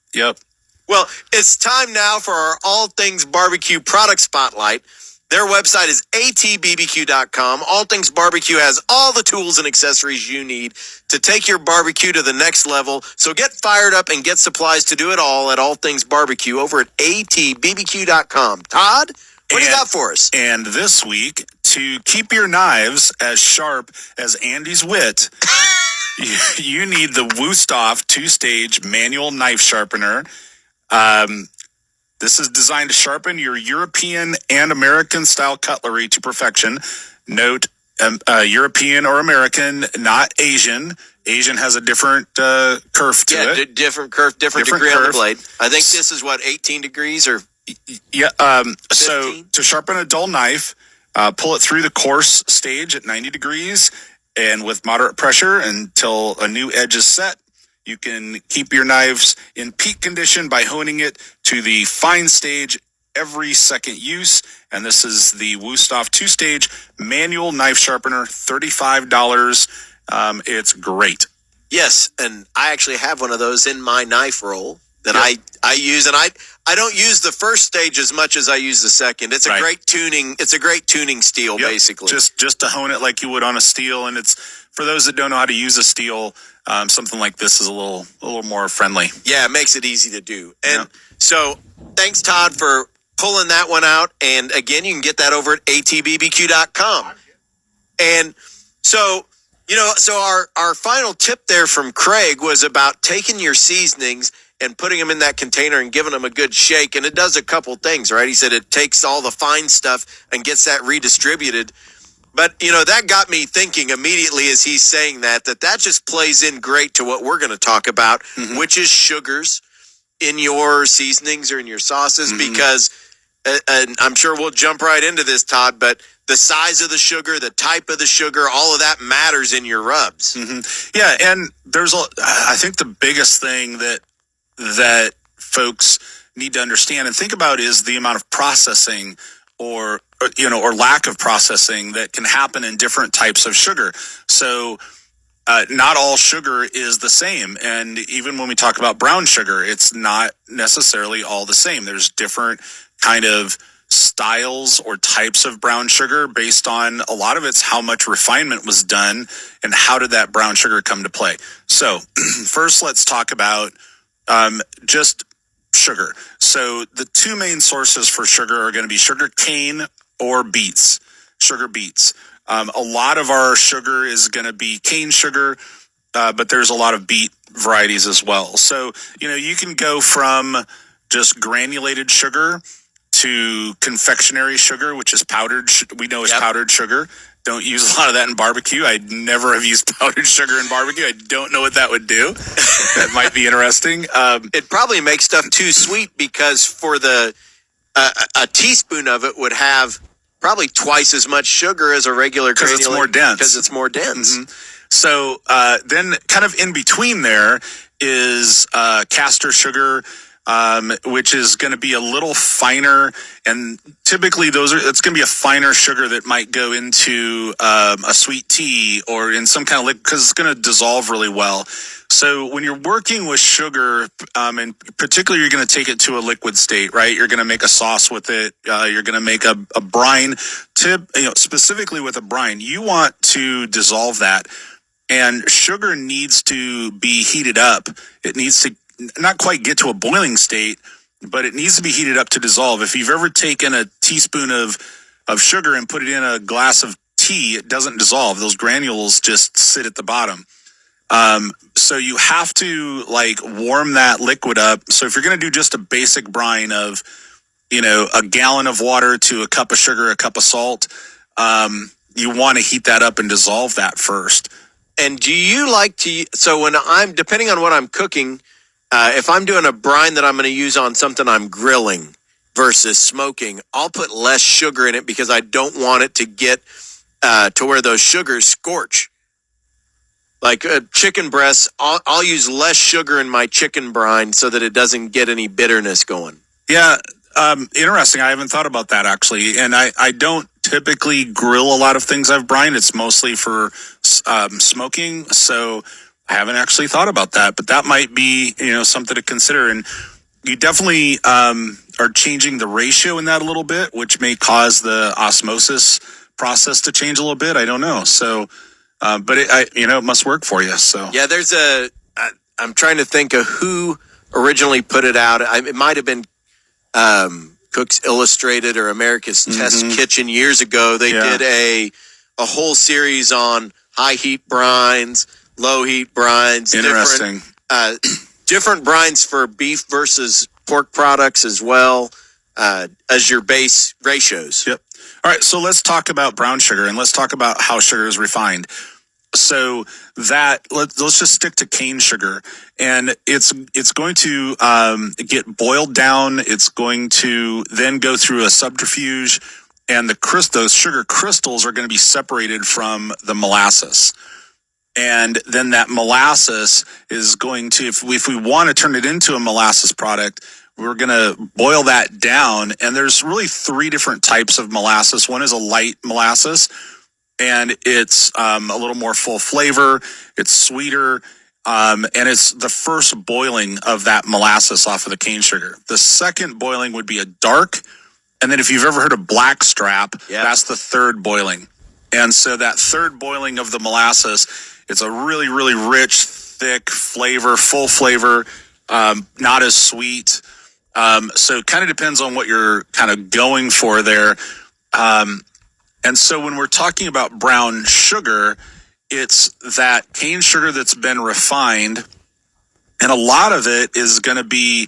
Speaker 2: Well, it's time now for our All Things Barbecue product spotlight. Their website is atbbq.com. All Things Barbecue has all the tools and accessories you need to take your barbecue to the next level. So get fired up and get supplies to do it all at All Things Barbecue over at atbbq.com. Todd, what do you got for us?
Speaker 3: And this week, to keep your knives as sharp as Andy's wit, you need the Wusthof 2-stage manual knife sharpener. This is designed to sharpen your European and American style cutlery to perfection. Note, European or American, not Asian. Asian has a different curve to it.
Speaker 2: Different curve, different degree on the blade. I think this is 18 degrees or...
Speaker 3: Yeah. So to sharpen a dull knife, pull it through the coarse stage at 90 degrees and with moderate pressure until a new edge is set. You can keep your knives in peak condition by honing it to the fine stage every second use. And this is the Wusthof 2-stage manual knife sharpener, $35. It's great.
Speaker 2: Yes, and I actually have one of those in my knife roll that I use, and I don't use the first stage as much as I use the second. It's a great tuning. It's a great tuning steel, basically.
Speaker 3: Just to hone it like you would on a steel, and it's for those that don't know how to use a steel. Something like this is a little more friendly.
Speaker 2: Yeah, it makes it easy to do. And so thanks, Todd, for pulling that one out. And again, you can get that over at atbbq.com. And so, our final tip there from Craig was about taking your seasonings and putting them in that container and giving them a good shake. And it does a couple things, right? He said it takes all the fine stuff and gets that redistributed. But, that got me thinking immediately as he's saying that just plays in great to what we're going to talk about, which is sugars in your seasonings or in your sauces, because, and I'm sure we'll jump right into this, Todd, but the size of the sugar, the type of the sugar, all of that matters in your rubs.
Speaker 3: Yeah, and I think the biggest thing that folks need to understand and think about is the amount of processing or lack of processing that can happen in different types of sugar. So not all sugar is the same. And even when we talk about brown sugar, it's not necessarily all the same. There's different kind of styles or types of brown sugar based on a lot of it's how much refinement was done and how did that brown sugar come to play. So first, let's talk about just sugar. So the two main sources for sugar are going to be sugar cane or beets, sugar beets. A lot of our sugar is going to be cane sugar, but there's a lot of beet varieties as well. So, you can go from just granulated sugar to confectionery sugar, which is powdered. We know is powdered sugar. Don't use a lot of that in barbecue. I never have used powdered sugar in barbecue. I don't know what that would do. That might be interesting.
Speaker 2: It probably makes stuff too sweet because for a teaspoon of it would have probably twice as much sugar as a regular granulated.
Speaker 3: Because it's more dense.
Speaker 2: Because it's more dense.
Speaker 3: So then kind of in between there is castor sugar, which is going to be a little finer, and typically it's going to be a finer sugar that might go into a sweet tea or in some kind of liquid because it's going to dissolve really well. So when you're working with sugar, and particularly you're going to take it to a liquid state, right? You're going to make a sauce with it. You're going to make a brine. Specifically with a brine, you want to dissolve that, and sugar needs to be heated up. It needs to not quite get to a boiling state, but it needs to be heated up to dissolve. If you've ever taken a teaspoon of sugar and put it in a glass of tea, it doesn't dissolve. Those granules just sit at the bottom. So you have to like warm that liquid up. So if you're going to do just a basic brine of, a gallon of water to a cup of sugar, a cup of salt, you want to heat that up and dissolve that first.
Speaker 2: And do you like to, so when depending on what I'm cooking, if I'm doing a brine that I'm going to use on something I'm grilling versus smoking, I'll put less sugar in it because I don't want it to get to where those sugars scorch. Like chicken breasts, I'll use less sugar in my chicken brine so that it doesn't get any bitterness going.
Speaker 3: Yeah, interesting. I haven't thought about that actually. And I don't typically grill a lot of things I've brined. It's mostly for smoking. So I haven't actually thought about that. But that might be, something to consider. And you definitely are changing the ratio in that a little bit, which may cause the osmosis process to change a little bit. I don't know. So, but it must work for you. So
Speaker 2: yeah, I'm trying to think of who originally put it out. It might have been Cooks Illustrated or America's Test Kitchen years ago. They did a whole series on high heat brines, low heat brines.
Speaker 3: Interesting.
Speaker 2: Different brines for beef versus pork products as well as your base ratios.
Speaker 3: Yep. All right, so let's talk about brown sugar and let's talk about how sugar is refined. So let's just stick to cane sugar, and it's going to get boiled down. It's going to then go through a subterfuge, and those sugar crystals are going to be separated from the molasses. And then that molasses is going to, if we want to turn it into a molasses product, we're going to boil that down. And there's really 3 different types of molasses. One is a light molasses, and it's a little more full flavor. It's sweeter, and it's the first boiling of that molasses off of the cane sugar. The second boiling would be a dark, and then if you've ever heard of black strap, that's the third boiling. And so that third boiling of the molasses, it's a really, really rich, thick flavor, full flavor, not as sweet. So it kind of depends on what you're kind of going for there. And so when we're talking about brown sugar, it's that cane sugar that's been refined, and a lot of it is going to be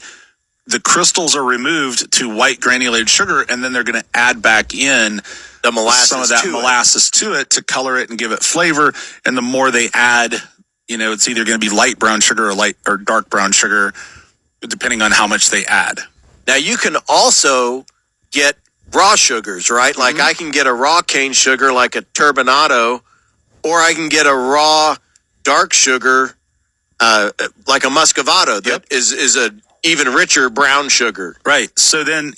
Speaker 3: the crystals are removed to white granulated sugar, and then they're going to add back in
Speaker 2: the molasses,
Speaker 3: some of that molasses to it to color it and give it flavor. And the more they add, it's either going to be light brown sugar or dark brown sugar, depending on how much they add.
Speaker 2: Now you can also get raw sugars, right? Like I can get a raw cane sugar like a turbinado, or I can get a raw dark sugar like a muscovado that is a even richer brown sugar.
Speaker 3: Right. So then,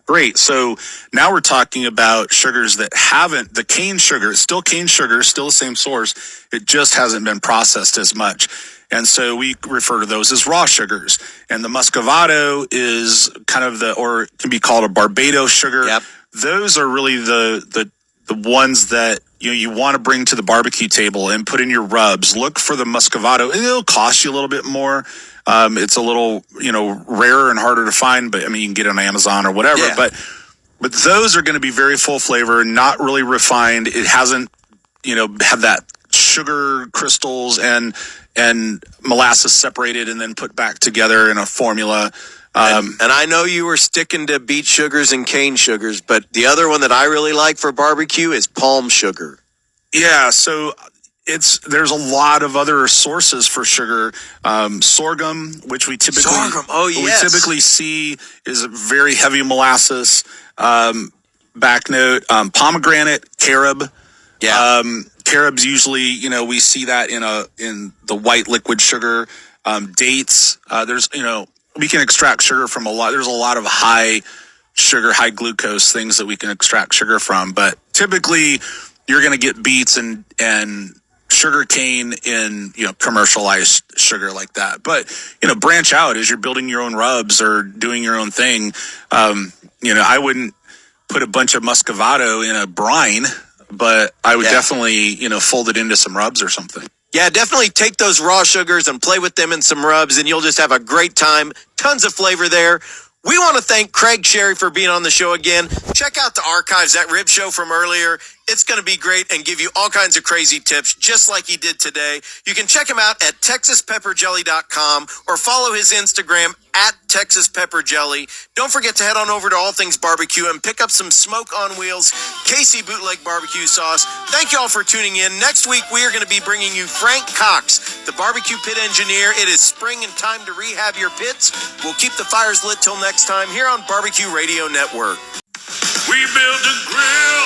Speaker 3: great. So now we're talking about sugars that haven't, the cane sugar, it's still cane sugar, still the same source. It just hasn't been processed as much. And so we refer to those as raw sugars. And the muscovado is kind of or it can be called a Barbados sugar.
Speaker 2: Yep.
Speaker 3: Those are really the ones that you want to bring to the barbecue table and put in your rubs. Look for the muscovado. It'll cost you a little bit more. It's a little, rarer and harder to find, but you can get it on Amazon or whatever.
Speaker 2: Yeah.
Speaker 3: But those are going to be very full flavor, not really refined. It hasn't, have that sugar crystals and molasses separated and then put back together in a formula.
Speaker 2: And I know you were sticking to beet sugars and cane sugars, but the other one that I really like for barbecue is palm sugar.
Speaker 3: Yeah, so there's a lot of other sources for sugar. Sorghum, which we typically see is a very heavy molasses. Back note, pomegranate, carob.
Speaker 2: Yeah.
Speaker 3: Carob's usually, we see that in the white liquid sugar. Dates, there's, we can extract sugar from there's a lot of high sugar, high glucose things that we can extract sugar from. But typically you're going to get beets and sugar cane in, commercialized sugar like that. But, branch out as you're building your own rubs or doing your own thing. I wouldn't put a bunch of muscovado in a brine, but I would definitely, fold it into some rubs or something.
Speaker 2: Yeah, definitely take those raw sugars and play with them in some rubs, and you'll just have a great time. Tons of flavor there. We want to thank Craig Sherry for being on the show again. Check out the archives, that rib show from earlier. It's going to be great and give you all kinds of crazy tips, just like he did today. You can check him out at TexasPepperJelly.com or follow his Instagram at TexasPepperJelly. Don't forget to head on over to All Things Barbecue and pick up some Smoke on Wheels Casey Bootleg Barbecue Sauce. Thank you all for tuning in. Next week, we are going to be bringing you Frank Cox, the barbecue pit engineer. It is spring and time to rehab your pits. We'll keep the fires lit till next time here on Barbecue Radio Network.
Speaker 5: We build a grill,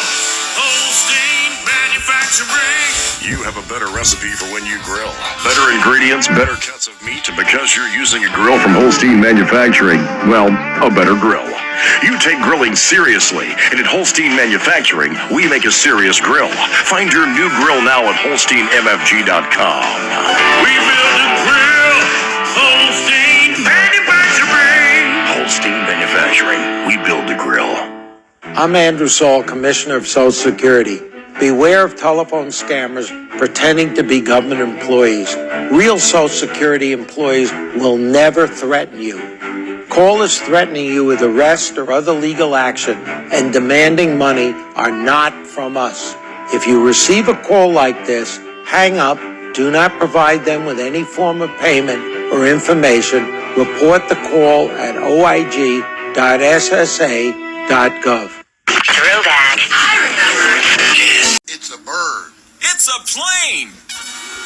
Speaker 5: Holstein Manufacturing. You have a better recipe for when you grill. Better ingredients, better cuts of meat, and because you're using a grill from Holstein Manufacturing, well, a better grill. You take grilling seriously, and at Holstein Manufacturing, we make a serious grill. Find your new grill now at HolsteinMFG.com. We build a grill, Holstein Manufacturing. Holstein Manufacturing, we build a grill.
Speaker 4: I'm Andrew Saul, Commissioner of Social Security. Beware of telephone scammers pretending to be government employees. Real Social Security employees will never threaten you. Callers threatening you with arrest or other legal action and demanding money are not from us. If you receive a call like this, hang up, do not provide them with any form of payment or information. Report the call at oig.ssa.gov.
Speaker 22: Throwback.
Speaker 19: I remember.
Speaker 14: It's a bird. It's a plane.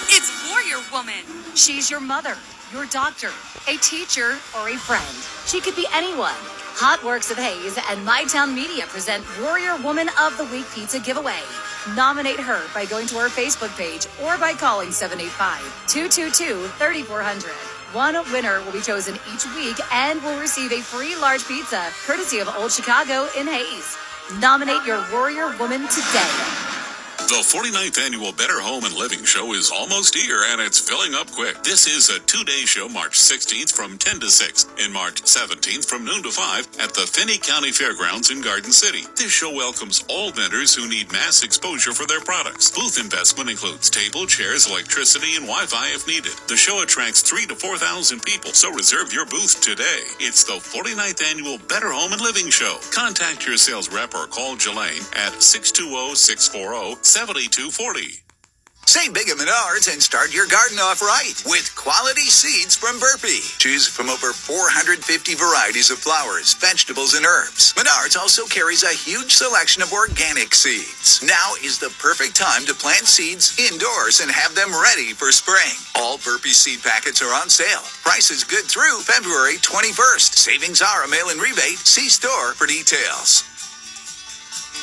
Speaker 22: It's Warrior Woman. She's your mother, your doctor, a teacher, or a friend. She could be anyone. Hot Works of Hayes and My Town Media present Warrior Woman of the Week Pizza Giveaway. Nominate her by going to our Facebook page or by calling 785-222-3400. One winner will be chosen each week and will receive a free large pizza courtesy of Old Chicago in Hayes. Nominate your Warrior Woman today.
Speaker 13: The 49th Annual Better Home and Living Show is almost here, and it's filling up quick. This is a two-day show, March 16th from 10 to 6, and March 17th from noon to 5 at the Finney County Fairgrounds in Garden City. This show welcomes all vendors who need mass exposure for their products. Booth investment includes table, chairs, electricity, and Wi-Fi if needed. The show attracts 3,000 to 4,000 people, so reserve your booth today. It's the 49th Annual Better Home and Living Show. Contact your sales rep or call Jelaine at 620-640-7240.
Speaker 19: Save big at Menards and start your garden off right with quality seeds from Burpee. Choose from over 450 varieties of flowers, vegetables, and herbs. Menards also carries a huge selection of organic seeds. Now is the perfect time to plant seeds indoors and have them ready for spring. All Burpee seed packets are on sale. Prices good through February 21st. Savings are a mail-in rebate. See store for details.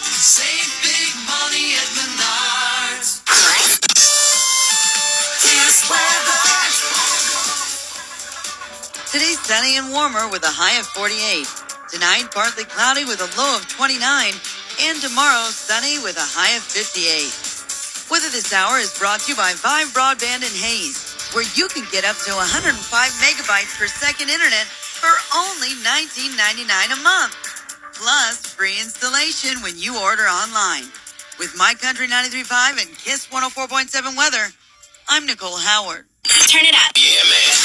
Speaker 11: Save big money at Menards.
Speaker 21: Today's sunny and warmer with a high of 48. Tonight, partly cloudy with a low of 29. And tomorrow, sunny with a high of 58. Weather this hour is brought to you by Vive Broadband in Hayes, where you can get up to 105 megabytes per second internet for only $19.99 a month. Plus, free installation when you order online. With My Country 93.5 and KISS 104.7 weather, I'm Nicole Howard.
Speaker 22: Turn it up.
Speaker 15: Yeah, man.